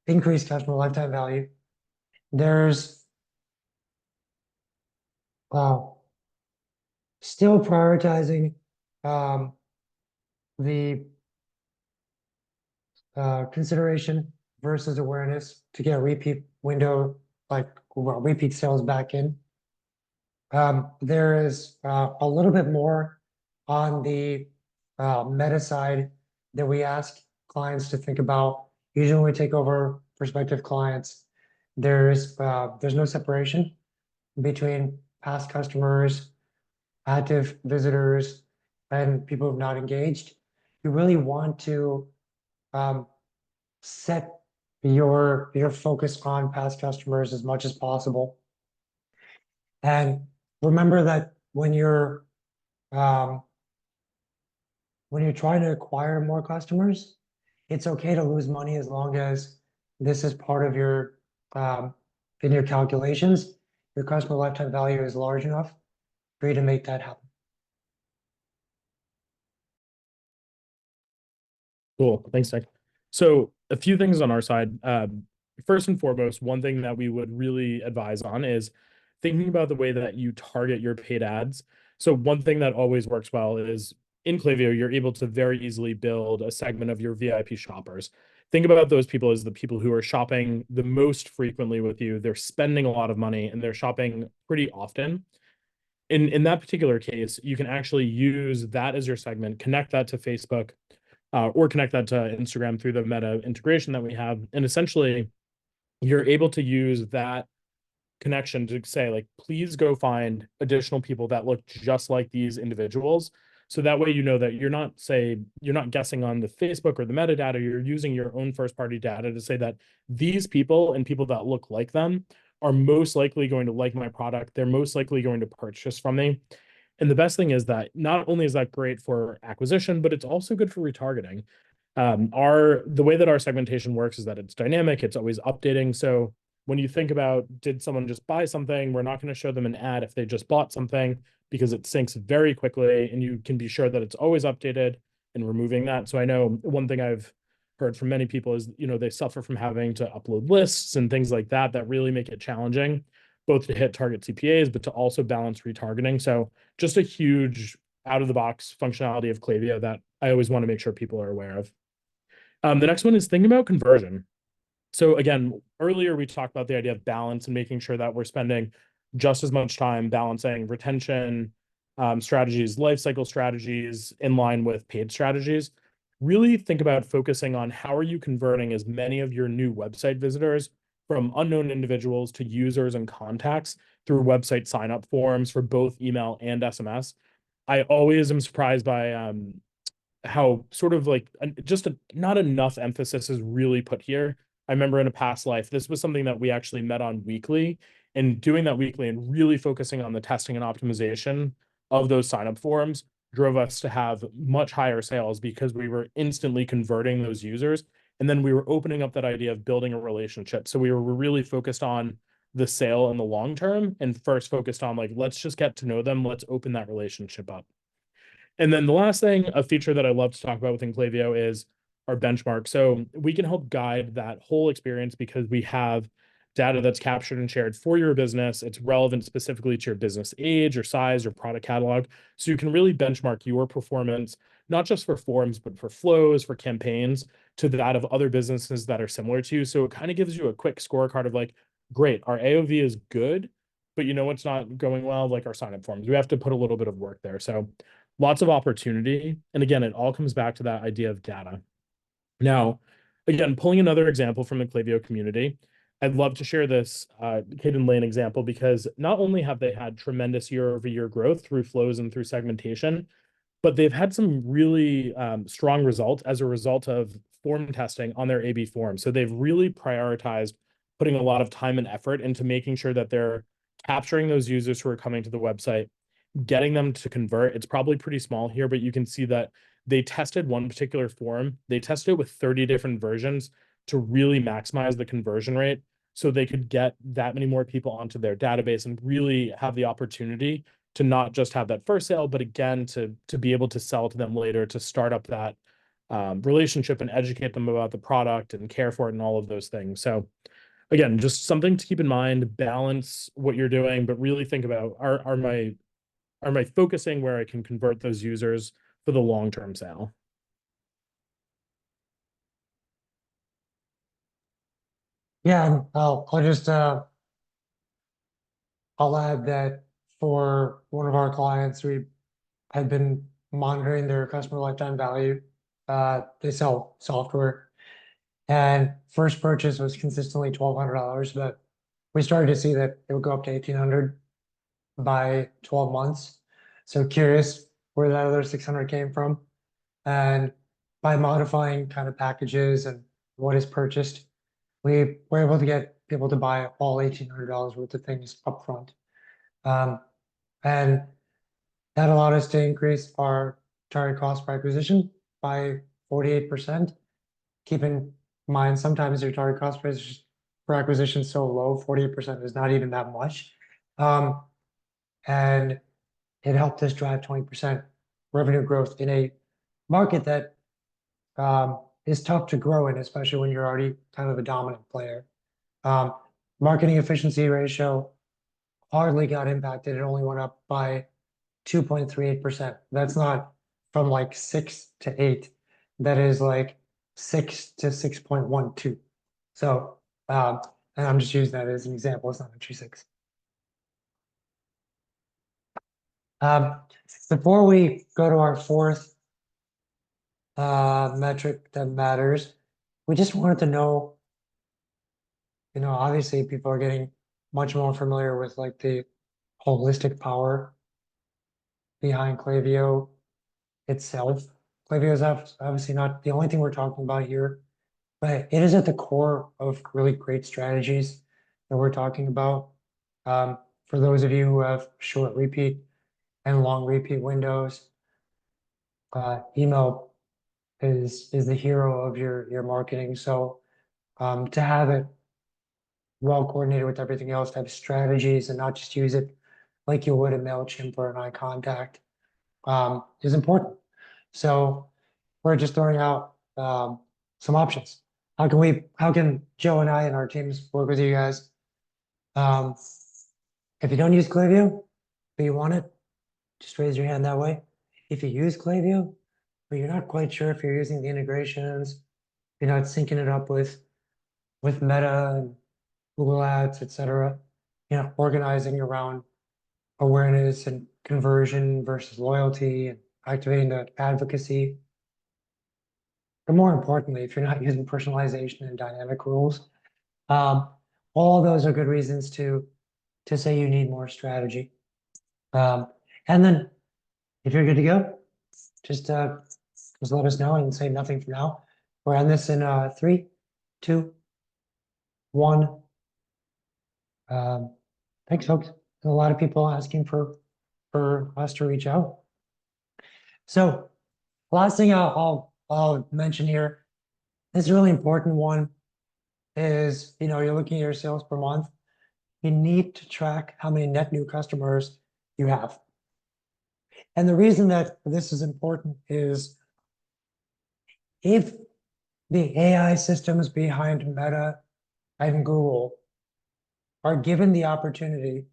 increase customer lifetime value. There's still prioritizing the consideration versus awareness to get repeat window, repeat sales back in. There is a little bit more on the meta side that we ask clients to think about. Usually when we take over prospective clients, there's no separation between past customers, active visitors, and people who have not engaged. You really want to set your focus on past customers as much as possible. And remember that when you're trying to acquire more customers, it's okay to lose money as long as this is part of your in your calculations. Your customer lifetime value is large enough for you to make that happen. Cool. Thanks, Nick. So a few things on our side. First and foremost, one thing that we would really advise on is thinking about the way that you target your paid ads. So one thing that always works well is in Klaviyo, you're able to very easily build a segment of your VIP shoppers. Think about those people as the people who are shopping the most frequently with you. They're spending a lot of money and they're shopping pretty often. In that particular case, you can actually use that as your segment, connect that to Facebook, or connect that to Instagram through the Meta integration that we have. And essentially, you're able to use that connection to say, like, please go find additional people that look just like these individuals. So that way, you know that you're not guessing on the Facebook or the metadata, you're using your own first party data to say that these people and people that look like them are most likely going to like my product. They're most likely going to purchase from me. And the best thing is that not only is that great for acquisition, but it's also good for retargeting. The way that our segmentation works is that it's dynamic, it's always updating. So when you think about, did someone just buy something? We're not going to show them an ad if they just bought something because it syncs very quickly and you can be sure that it's always updated and removing that. So I know one thing I've heard from many people is, they suffer from having to upload lists and things like that really make it challenging, both to hit target CPAs, but to also balance retargeting. So just a huge out-of-the-box functionality of Klaviyo that I always want to make sure people are aware of. The next one is thinking about conversion. So again, earlier we talked about the idea of balance and making sure that we're spending just as much time balancing retention strategies, lifecycle strategies in line with paid strategies. Really think about focusing on how are you converting as many of your new website visitors from unknown individuals to users and contacts through website sign-up forms for both email and SMS. I always am surprised by how sort of like not enough emphasis is really put here. I remember in a past life, this was something that we actually met on weekly, and doing that weekly and really focusing on the testing and optimization of those sign-up forms drove us to have much higher sales because we were instantly converting those users. And then we were opening up that idea of building a relationship. So we were really focused on the sale in the long term and first focused on like, let's just get to know them. Let's open that relationship up. And then the last thing, a feature that I love to talk about within Klaviyo is our benchmark. So we can help guide that whole experience because we have data that's captured and shared for your business. It's relevant specifically to your business age or size or product catalog. So you can really benchmark your performance, not just for forms, but for flows, for campaigns, to that of other businesses that are similar to you. So it kind of gives you a quick scorecard of like, great, our AOV is good, but you know what's not going well? Like our sign-up forms. We have to put a little bit of work there. So lots of opportunity. And again, it all comes back to that idea of data. Now, again, pulling another example from the Klaviyo community, I'd love to share this Kid and Lane example because not only have they had tremendous year-over-year growth through flows and through segmentation, but they've had some really strong results as a result of form testing on their AB form. So they've really prioritized putting a lot of time and effort into making sure that they're capturing those users who are coming to the website, getting them to convert. It's probably pretty small here, but you can see that they tested one particular form. They tested it with 30 different versions to really maximize the conversion rate so they could get that many more people onto their database and really have the opportunity to not just have that first sale, but again, to be able to sell to them later, to start up that relationship and educate them about the product and care for it and all of those things. So again, just something to keep in mind, balance what you're doing, but really think about, am I focusing where I can convert those users for the long-term sale? Yeah, and I'll just I'll add that for one of our clients, we had been monitoring their customer lifetime value. They sell software, and first purchase was consistently $1,200, but we started to see that it would go up to 1,800 by 12 months. So curious where that other 600 came from. And by modifying kind of packages and what is purchased, we were able to get people to buy all $1,800 worth of things upfront. And that allowed us to increase our target cost per acquisition by 48%. Keep in mind, sometimes your target cost per acquisition is so low, 48% is not even that much. And it helped us drive 20% revenue growth in a market that is tough to grow in, especially when you're already kind of a dominant player. Marketing efficiency ratio hardly got impacted. It only went up by 2.38%. That's not from like 6 to 8. That is like 6 to 6.12. So, and I'm just using that as an example. It's not actually 6. Before we go to our fourth metric that matters, we just wanted to know, obviously people are getting much more familiar with like the holistic power behind Klaviyo itself. Klaviyo is obviously not the only thing we're talking about here, but it is at the core of really great strategies that we're talking about. For those of you who have short repeat and long repeat windows, email is the hero of your marketing. So to have it well coordinated with everything else, to have strategies and not just use it like you would a MailChimp or an iContact is important. So we're just throwing out some options. How can Joe and I and our teams work with you guys? If you don't use Klaviyo, but you want it, just raise your hand that way. If you use Klaviyo, but you're not quite sure if you're using the integrations, you're not syncing it up with Meta and Google Ads, etc. Organizing around awareness and conversion versus loyalty and activating that advocacy. But more importantly, if you're not using personalization and dynamic rules, All those are good reasons to say you need more strategy. And then if you're good to go, just let us know and say nothing for now. We'll end this in 3, 2, 1. Thanks, folks. There's a lot of people asking for us to reach out. So last thing I'll mention here, this is a really important one, is you're looking at your sales per month. You need to track how many net new customers you have. And the reason that this is important is if the AI systems behind Meta and Google are given the opportunity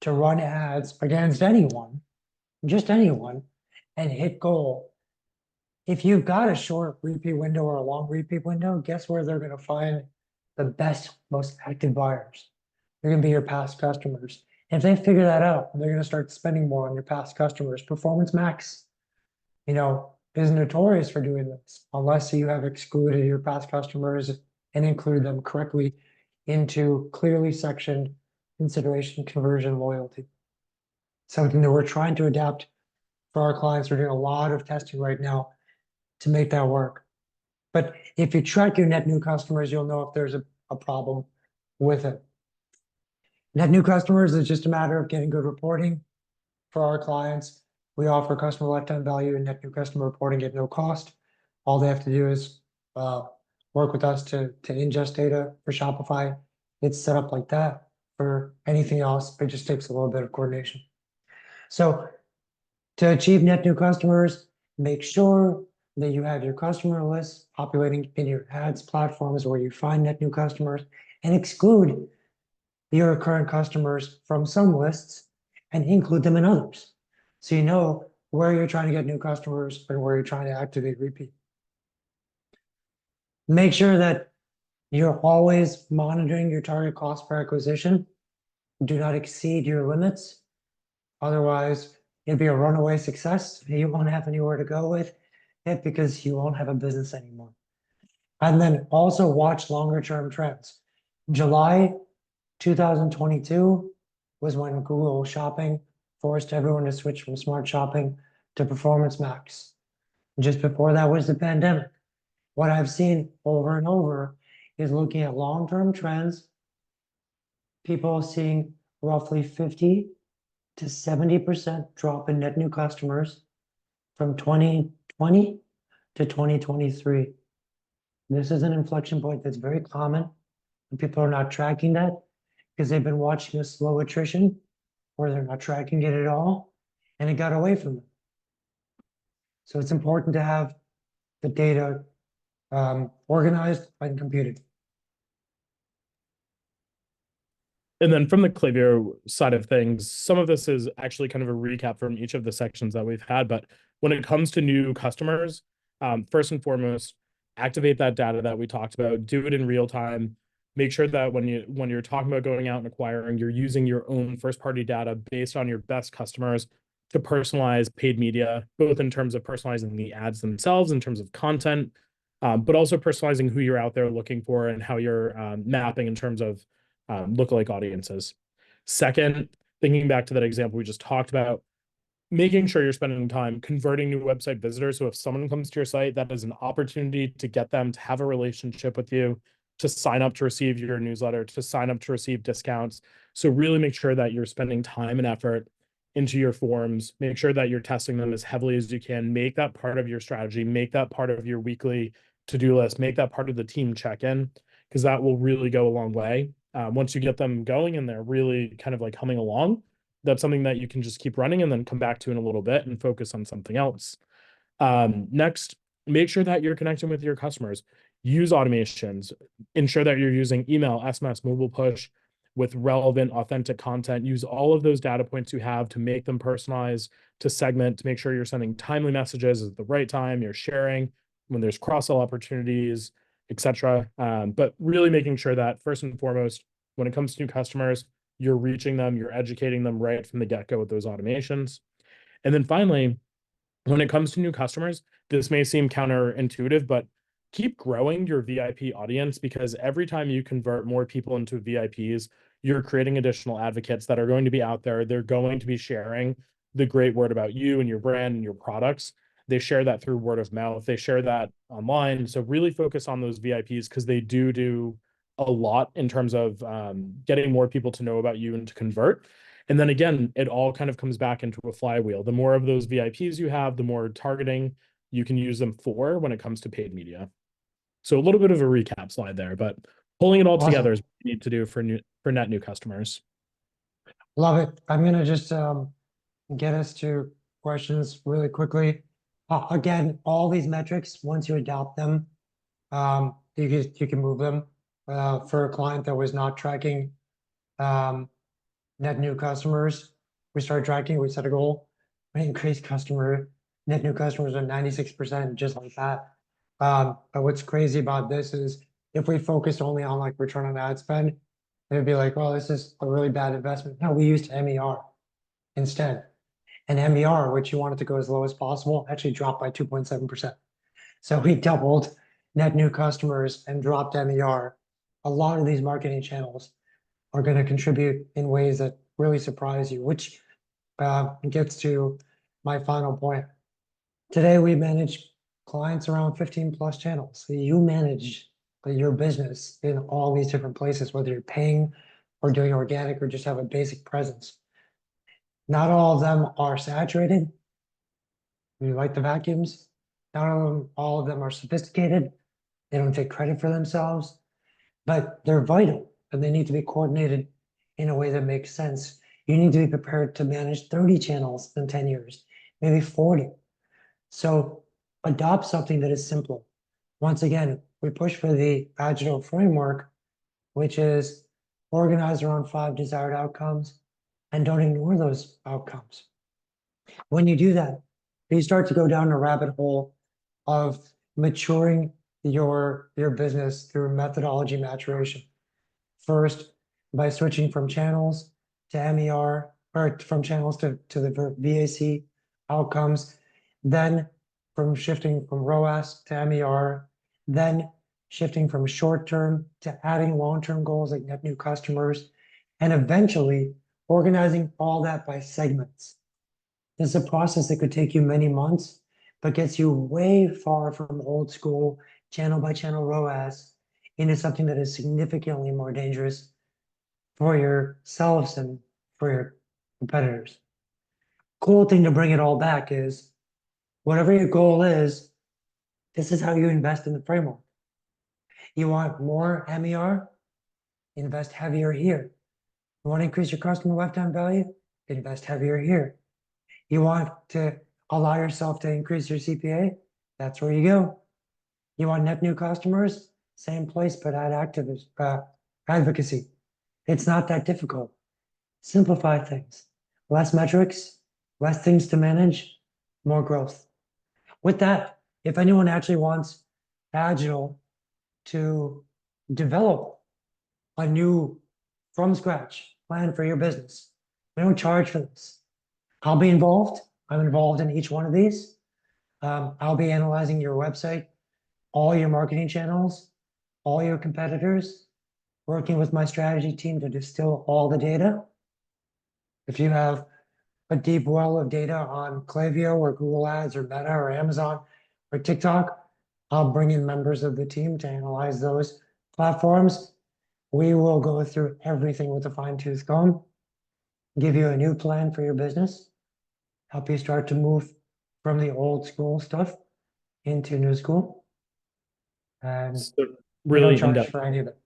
to run ads against anyone, just anyone, and hit goal, if you've got a short repeat window or a long repeat window, guess where they're going to find the best, most active buyers? They're going to be your past customers. And if they figure that out, they're going to start spending more on your past customers. Performance Max, is notorious for doing this, unless you have excluded your past customers and included them correctly into clearly sectioned consideration, conversion, loyalty. Something that we're trying to adapt for our clients. We're doing a lot of testing right now to make that work. But if you track your net new customers, you'll know if there's a problem with it. Net new customers is just a matter of getting good reporting for our clients. We offer customer lifetime value and net new customer reporting at no cost. All they have to do is work with us to ingest data for Shopify. It's set up like that. For anything else, it just takes a little bit of coordination. So to achieve net new customers, make sure that you have your customer list populating in your ads platforms where you find net new customers, and exclude your current customers from some lists and include them in others. So you know where you're trying to get new customers and where you're trying to activate repeat. Make sure that you're always monitoring your target cost per acquisition. Do not exceed your limits. Otherwise, it'd be a runaway success. You won't have anywhere to go with it because you won't have a business anymore. And then also watch longer term trends. July 2022 was when Google Shopping forced everyone to switch from Smart Shopping to Performance Max. Just before that was the pandemic. What I've seen over and over is looking at long-term trends, people seeing roughly 50 to 70% drop in net new customers from 2020 to 2023. This is an inflection point that's very common, and people are not tracking that because they've been watching a slow attrition, or they're not tracking it at all, and it got away from them. So it's important to have the data organized and computed. And then from the Klaviyo side of things, some of this is actually kind of a recap from each of the sections that we've had. But when it comes to new customers, first and foremost, activate that data that we talked about, do it in real time. Make sure that when you're talking about going out and acquiring, you're using your own first-party data based on your best customers to personalize paid media, both in terms of personalizing the ads themselves, in terms of content, but also personalizing who you're out there looking for and how you're mapping in terms of lookalike audiences. Second, thinking back to that example we just talked about, making sure you're spending time converting new website visitors. So if someone comes to your site, that is an opportunity to get them to have a relationship with you, to sign up to receive your newsletter, to sign up to receive discounts. So really make sure that you're spending time and effort into your forms. Make sure that you're testing them as heavily as you can. Make that part of your strategy. Make that part of your weekly to-do list. Make that part of the team check-in, because that will really go a long way. Once you get them going and they're really kind of like humming along, that's something that you can just keep running and then come back to in a little bit and focus on something else. Next, make sure that you're connecting with your customers. Use automations. Ensure that you're using email, SMS, mobile push with relevant, authentic content. Use all of those data points you have to make them personalized, to segment, to make sure you're sending timely messages at the right time, you're sharing when there's cross-sell opportunities, etc. But really making sure that first and foremost, when it comes to new customers, you're reaching them, you're educating them right from the get-go with those automations. And then finally, when it comes to new customers, this may seem counterintuitive, but keep growing your VIP audience, because every time you convert more people into VIPs, you're creating additional advocates that are going to be out there. They're going to be sharing the great word about you and your brand and your products. They share that through word of mouth. They share that online. So really focus on those VIPs, because they do a lot in terms of getting more people to know about you and to convert. And then again, it all kind of comes back into a flywheel. The more of those VIPs you have, the more targeting you can use them for when it comes to paid media. So a little bit of a recap slide there, but pulling it all together Awesome. is what we need to do for net new customers. Love it. I'm gonna just get us to questions really quickly. Again, all these metrics, once you adopt them, you can move them. For a client that was not tracking net new customers, we started tracking, we set a goal, we increased net new customers by 96%, just like that. But what's crazy about this is if we focused only on like return on ad spend, it'd be like, well, this is a really bad investment. No, we used MER instead. And MER, which you want it to go as low as possible, actually dropped by 2.7%. So we doubled net new customers and dropped MER. A lot of these marketing channels are going to contribute in ways that really surprise you, which gets to my final point. Today, we manage clients around 15 plus channels. So you manage your business in all these different places, whether you're paying or doing organic or just have a basic presence. Not all of them are saturated. We like the vacuums. Not all of them are sophisticated. They don't take credit for themselves, but they're vital and they need to be coordinated in a way that makes sense. You need to be prepared to manage 30 channels in 10 years, maybe 40. So adopt something that is simple. Once again, we push for the Agital framework, which is organized around 5 desired outcomes, and don't ignore those outcomes. When you do that, you start to go down a rabbit hole of maturing your business through methodology maturation. First, by switching from channels to MER, or from channels to the VAC outcomes, then from shifting from ROAS to MER, then shifting from short-term to adding long-term goals like net new customers, and eventually organizing all that by segments. This is a process that could take you many months, but gets you way far from old school channel by channel ROAS into something that is significantly more dangerous for yourselves and for your competitors. Cool thing to bring it all back is whatever your goal is, this is how you invest in the framework. You want more MER? Invest heavier here. You want to increase your customer lifetime value? Invest heavier here. You want to allow yourself to increase your CPA? That's where you go. You want net new customers? Same place, but add advocacy. It's not that difficult. Simplify things. Less metrics, less things to manage, more growth. With that, if anyone actually wants Agital to develop a new from scratch plan for your business, we don't charge for this. I'll be involved. I'm involved in each one of these. I'll be analyzing your website, all your marketing channels, all your competitors, working with my strategy team to distill all the data. If you have a deep well of data on Klaviyo or Google Ads or Meta or Amazon or TikTok, I'll bring in members of the team to analyze those platforms. We will go through everything with a fine-tooth comb, give you a new plan for your business, help you start to move from the old school stuff into new school. And So we don't really charge in-depth, for any of it.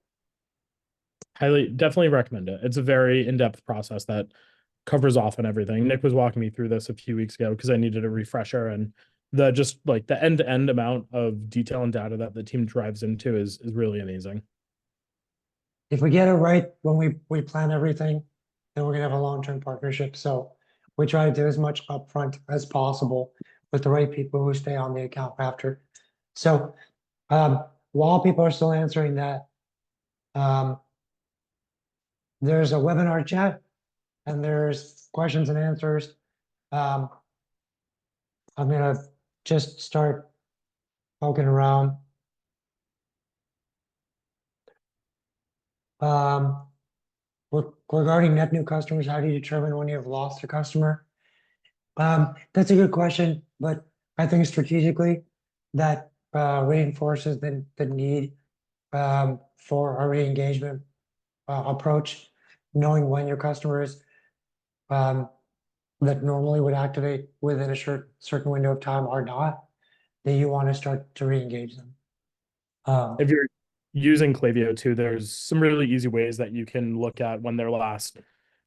definitely recommend it. It's a very in-depth process that covers off on everything. Nick was walking me through this a few weeks ago because I needed a refresher, and the just like the end-to-end amount of detail and data that the team drives into is really amazing. If we get it right when we plan everything, then we're gonna have a long-term partnership. So we try to do as much upfront as possible with the right people who stay on the account after. So while people are still answering that, there's a webinar chat and there's questions and answers. I'm gonna just start poking around. Um, regarding net new customers, how do you determine when you have lost a customer? That's a good question, but I think strategically that reinforces the need for a re-engagement approach, knowing when your customers um, that normally would activate within a certain window of time are not, that you want to start to re-engage them. If you're using Klaviyo too, there's some really easy ways that you can look at when their last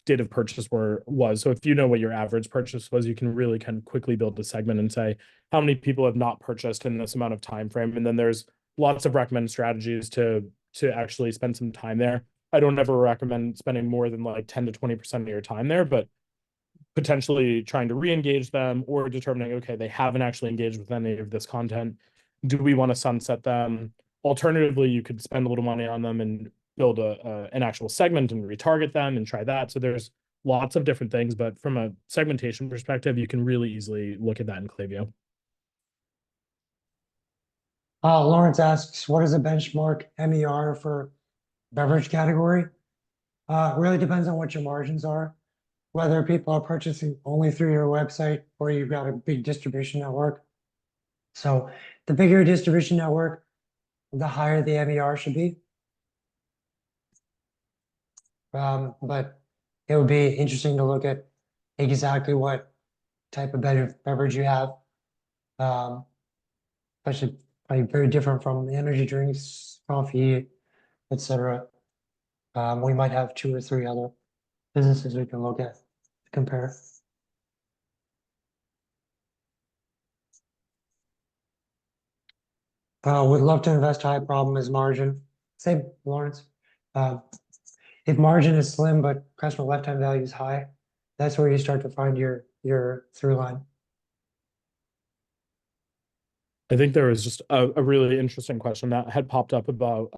date of purchase was. So if you know what your average purchase was, you can really kind of quickly build a segment and say how many people have not purchased in this amount of time frame. And then there's lots of recommended strategies to actually spend some time there. I don't ever recommend spending more than like 10 to 20% of your time there, but potentially trying to re-engage them or determining, okay, they haven't actually engaged with any of this content. Do we want to sunset them? Alternatively, you could spend a little money on them and build an actual segment and retarget them and try that. So there's lots of different things, but from a segmentation perspective, you can really easily look at that in Klaviyo. Lawrence asks, what is a benchmark MER for beverage category? It really depends on what your margins are, whether people are purchasing only through your website or you've got a big distribution network. So the bigger your distribution network, the higher the MER should be. But it would be interesting to look at exactly what type of beverage you have. Especially probably very different from energy drinks, coffee, etc. We might have 2 or 3 other businesses we can look at to compare. Would love to invest. High problem is margin. Same, Lawrence. If margin is slim but customer lifetime value is high, that's where you start to find your through line. I think there was just a really interesting question that had popped up about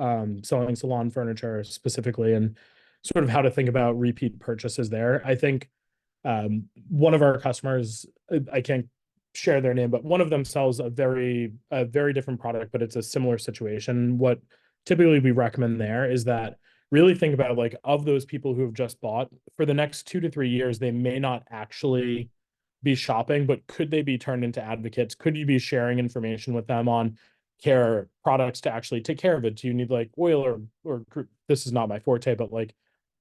selling salon furniture specifically and sort of how to think about repeat purchases there. I think one of our customers, I can't share their name, but one of them sells a very different product, but it's a similar situation. What typically we recommend there is that really think about like of those people who have just bought for the next 2 to 3 years, they may not actually be shopping, but could they be turned into advocates? Could you be sharing information with them on care products to actually take care of it? Do you need like oil or this is not my forte, but like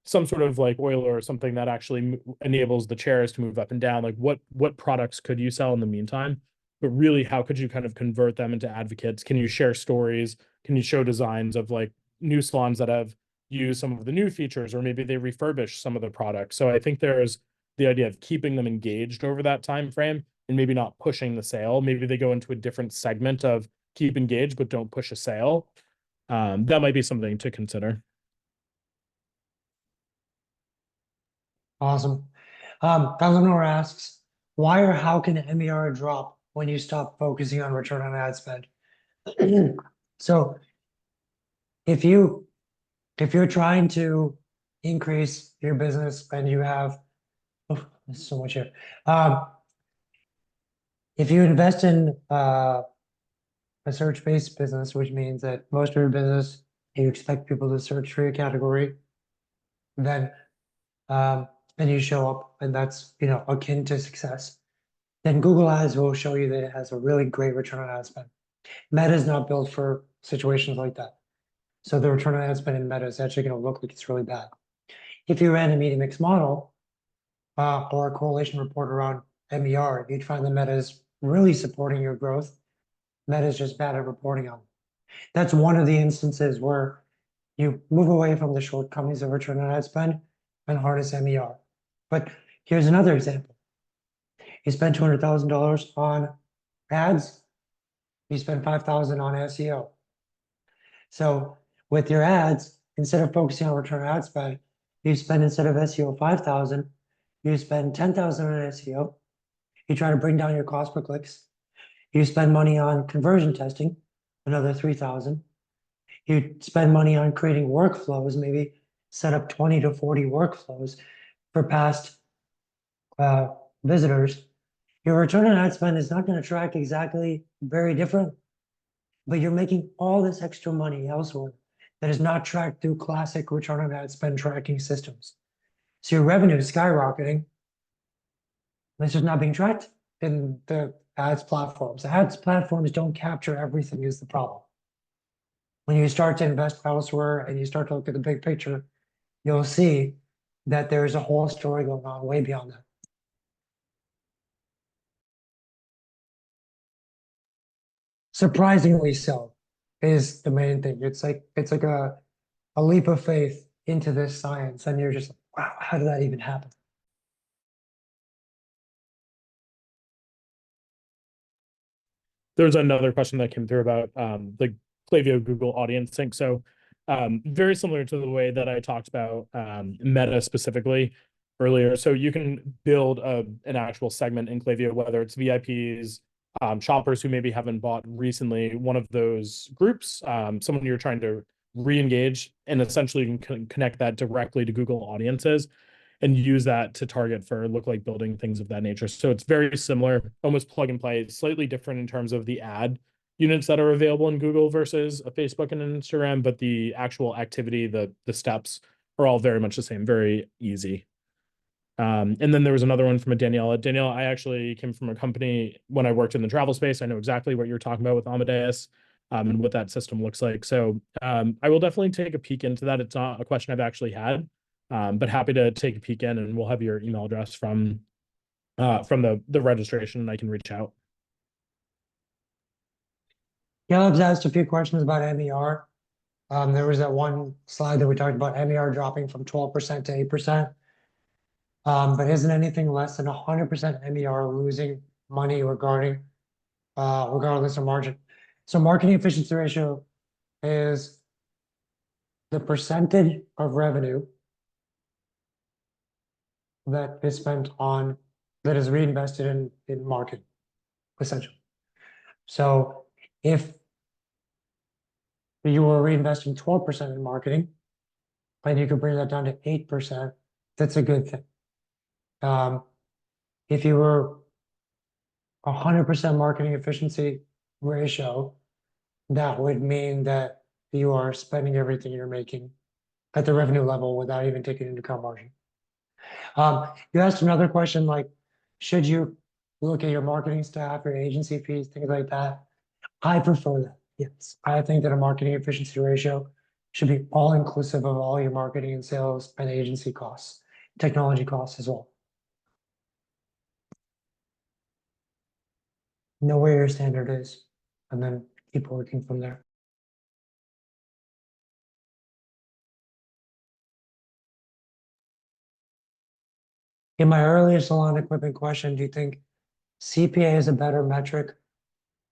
some sort of like oil or something that actually enables the chairs to move up and down? Like what products could you sell in the meantime? But really, how could you kind of convert them into advocates? Can you share stories? Can you show designs of like new salons that have used some of the new features, or maybe they refurbish some of the products? So I think there's the idea of keeping them engaged over that time frame and maybe not pushing the sale. Maybe they go into a different segment of keep engaged but don't push a sale. That might be something to consider. Awesome. Eleanor asks, why or how can MER drop when you stop focusing on return on ad spend? So if you're trying to increase your business and you have, oh, there's so much here. If you invest in a search-based business, which means that most of your business, you expect people to search for your category, then and you show up and that's, akin to success, then Google Ads will show you that it has a really great return on ad spend. Meta is not built for situations like that. So the return on ad spend in Meta is actually going to look like it's really bad. If you ran a media mix model or a correlation report around MER, you'd find that Meta is really supporting your growth. Meta is just bad at reporting on. That's one of the instances where you move away from the shortcomings of return on ad spend and harness MER. But here's another example. You spend $200,000 on ads, you spend $5,000 on SEO. So with your ads, instead of focusing on return on ad spend, you spend instead of SEO 5,000, you spend 10,000 on SEO. You try to bring down your cost per clicks. You spend money on conversion testing, another 3,000. You spend money on creating workflows, maybe set up 20 to 40 workflows for past visitors. Your return on ad spend is not going to track exactly very different, but you're making all this extra money elsewhere that is not tracked through classic return on ad spend tracking systems. So your revenue is skyrocketing. It's just not being tracked in the ads platforms. Ads platforms don't capture everything is the problem. When you start to invest elsewhere and you start to look at the big picture, you'll see that there's a whole story going on way beyond that. Surprisingly so is the main thing. It's like a leap of faith into this science, and you're just like, wow, how did that even happen? There's another question that came through about the Klaviyo Google audience sync. So very similar to the way that I talked about Meta specifically earlier. So you can build an actual segment in Klaviyo, whether it's VIPs, shoppers who maybe haven't bought recently, one of those groups, someone you're trying to re-engage, and essentially you can connect that directly to Google audiences and use that to target for look-alike building, things of that nature. So it's very similar, almost plug and play, slightly different in terms of the ad units that are available in Google versus a Facebook and an Instagram, but the actual activity, the steps are all very much the same, very easy. And then there was another one from a Daniela. Daniela, I actually came from a company when I worked in the travel space. I know exactly what you're talking about with Amadeus and what that system looks like. So I will definitely take a peek into that. It's not a question I've actually had, but happy to take a peek in, and we'll have your email address from the registration, and I can reach out. Caleb's asked a few questions about MER. There was that one slide that we talked about MER dropping from 12% to 8%. But isn't anything less than 100% MER losing money regardless of margin? So marketing efficiency ratio is the percentage of revenue that is spent on, that is reinvested in marketing, essentially. So if you were reinvesting 12% in marketing, and you could bring that down to 8%, that's a good thing. If you were 100% marketing efficiency ratio, that would mean that you are spending everything you're making at the revenue level without even taking into account margin. You asked another question like, should you look at your marketing staff, your agency fees, things like that? I prefer that. Yes, I think that a marketing efficiency ratio should be all inclusive of all your marketing and sales and agency costs, technology costs as well. Know where your standard is, and then keep working from there. In my earlier salon equipment question, do you think CPA is a better metric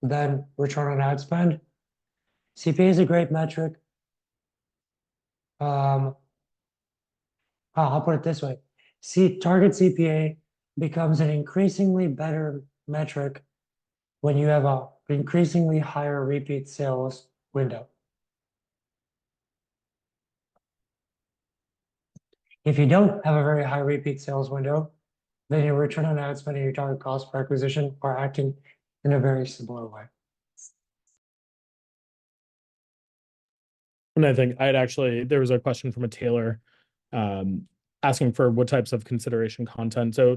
than return on ad spend? CPA is a great metric. I'll put it this way. Target CPA becomes an increasingly better metric when you have an increasingly higher repeat sales window. If you don't have a very high repeat sales window, then your return on ad spend and your target cost per acquisition are acting in a very similar way. And I think there was a question from a Taylor asking for what types of consideration content. So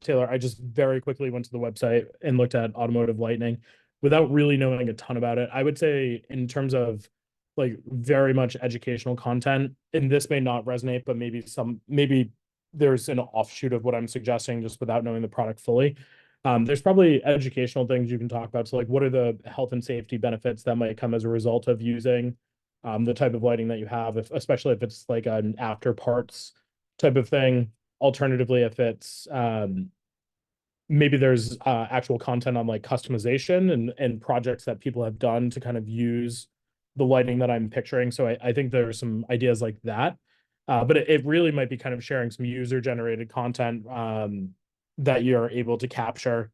Taylor, I just very quickly went to the website and looked at automotive lightning without really knowing a ton about it. I would say in terms of like very much educational content, and this may not resonate, but maybe there's an offshoot of what I'm suggesting just without knowing the product fully. There's probably educational things you can talk about. So like, what are the health and safety benefits that might come as a result of using the type of lighting that you have, especially if it's like an after parts type of thing. Alternatively, if it's maybe there's actual content on like customization and projects that people have done to kind of use the lighting that I'm picturing. So I think there are some ideas like that. But it really might be kind of sharing some user generated content that you're able to capture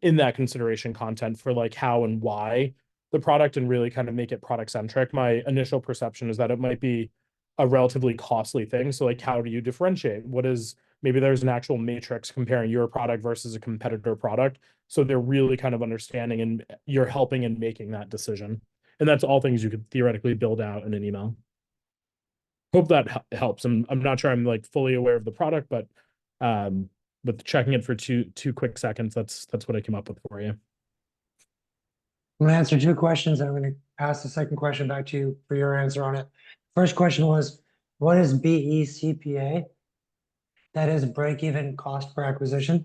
in that consideration content for like how and why the product, and really kind of make it product centric. My initial perception is that it might be a relatively costly thing. So like, how do you differentiate? Maybe there's an actual matrix comparing your product versus a competitor product. So they're really kind of understanding, and you're helping in making that decision. And that's all things you could theoretically build out in an email. Hope that helps. I'm not sure I'm like fully aware of the product, but with checking it for two quick seconds, that's what I came up with for you. I'm gonna answer two questions, and I'm gonna pass the second question back to you for your answer on it. First question was, what is BECPA? That is break-even cost per acquisition.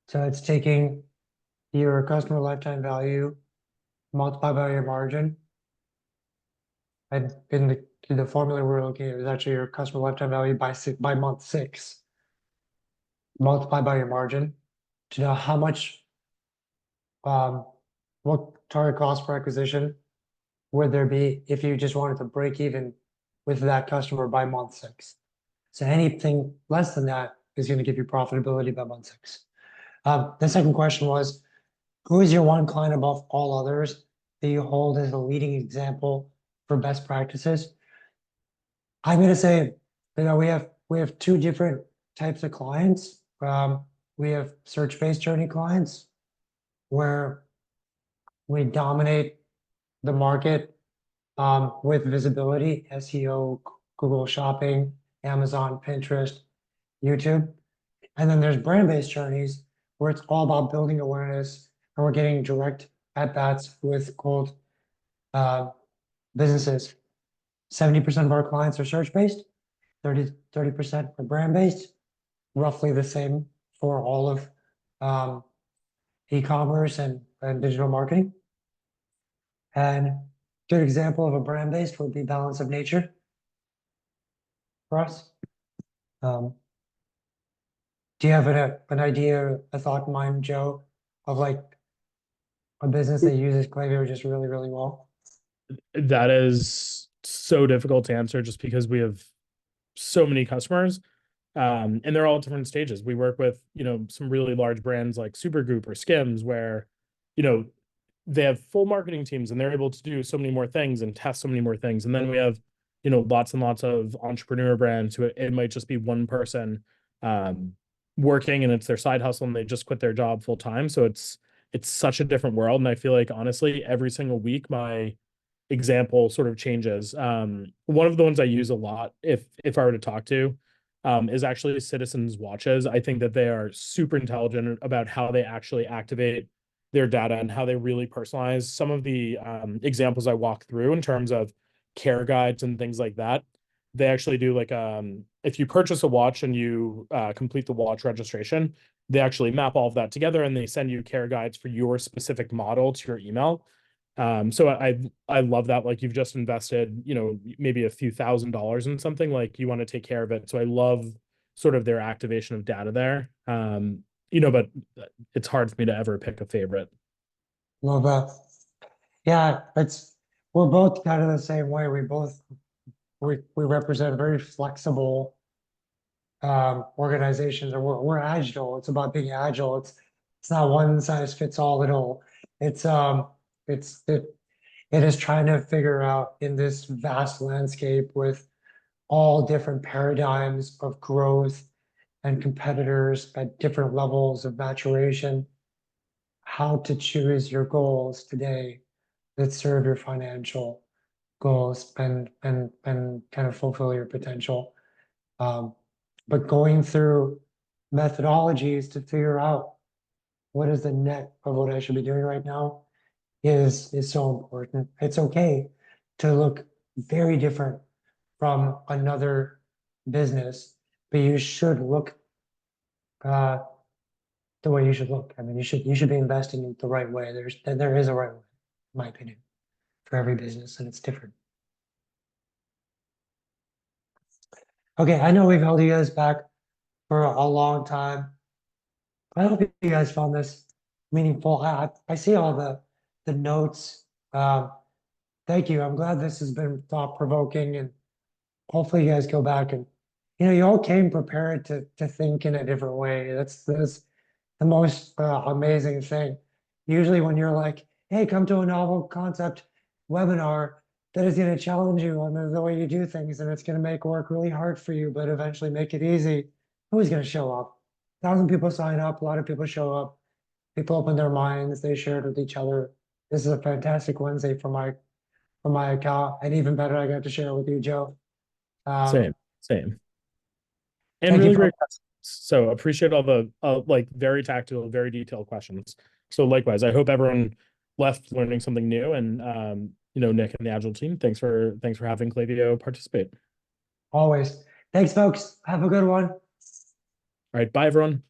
So it's taking your customer lifetime value multiplied by your margin. And in the formula we're looking at is actually your customer lifetime value by month 6, multiplied by your margin to know how much what target cost per acquisition would there be if you just wanted to break even with that customer by month 6. So anything less than that is going to give you profitability by month 6. The second question was, who is your one client above all others that you hold as a leading example for best practices? I'm going to say, we have two different types of clients. We have search-based journey clients where we dominate the market with visibility, SEO, Google Shopping, Amazon, Pinterest, YouTube. And then there's brand-based journeys where it's all about building awareness, and we're getting direct at-bats with cold businesses. 70% of our clients are search-based, 30% are brand-based, roughly the same for all of e-commerce and digital marketing. And good example of a brand-based would be Balance of Nature for us. Do you have an idea, a thought in mind, Joe, of like a business that uses Klaviyo just really, really well? That is so difficult to answer just because we have so many customers. And they're all at different stages. We work with, some really large brands like Supergoop or Skims where, they have full marketing teams and they're able to do so many more things and test so many more things. And then we have, lots and lots of entrepreneur brands who it might just be one person working and it's their side hustle and they just quit their job full time. So it's such a different world. And I feel like honestly, every single week, my example sort of changes. One of the ones I use a lot, if I were to talk to, is actually Citizens Watches. I think that they are super intelligent about how they actually activate their data and how they really personalize some of the examples I walk through in terms of care guides and things like that. They actually do like if you purchase a watch and you complete the watch registration, they actually map all of that together and they send you care guides for your specific model to your email. So I love that. Like you've just invested, maybe a few $1,000s in something, like you want to take care of it. So I love sort of their activation of data there. But it's hard for me to ever pick a favorite. Love that. Yeah, we're both kind of the same way. We represent very flexible organizations, and we're agile. It's about being agile. It's not one size fits all at all. It is trying to figure out in this vast landscape with all different paradigms of growth and competitors at different levels of maturation, how to choose your goals today that serve your financial goals and kind of fulfill your potential. But going through methodologies to figure out what is the net of what I should be doing right now is so important. It's okay to look very different from another business, but you should look the way you should look. I mean, you should be investing in the right way. There is a right way, in my opinion, for every business, and it's different. Okay, I know we've held you guys back for a long time. I hope you guys found this meaningful. I see all the notes. Thank you. I'm glad this has been thought-provoking, and hopefully you guys go back and you all came prepared to think in a different way. That's the most amazing thing. Usually when you're like, hey, come to a novel concept webinar that is going to challenge you on the way you do things, and it's going to make work really hard for you, but eventually make it easy, who's going to show up? 1,000 people sign up, a lot of people show up, people open their minds, they share it with each other. This is a fantastic Wednesday for my account, and even better, I got to share it with you, Joe. Same, same. And Thank you really for great questions. So appreciate all the like very tactical, very detailed questions. So likewise, I hope everyone left learning something new. And Nick and the Agile team, thanks for having Klaviyo participate. always. Thanks, folks. Have a good one. All right, bye everyone.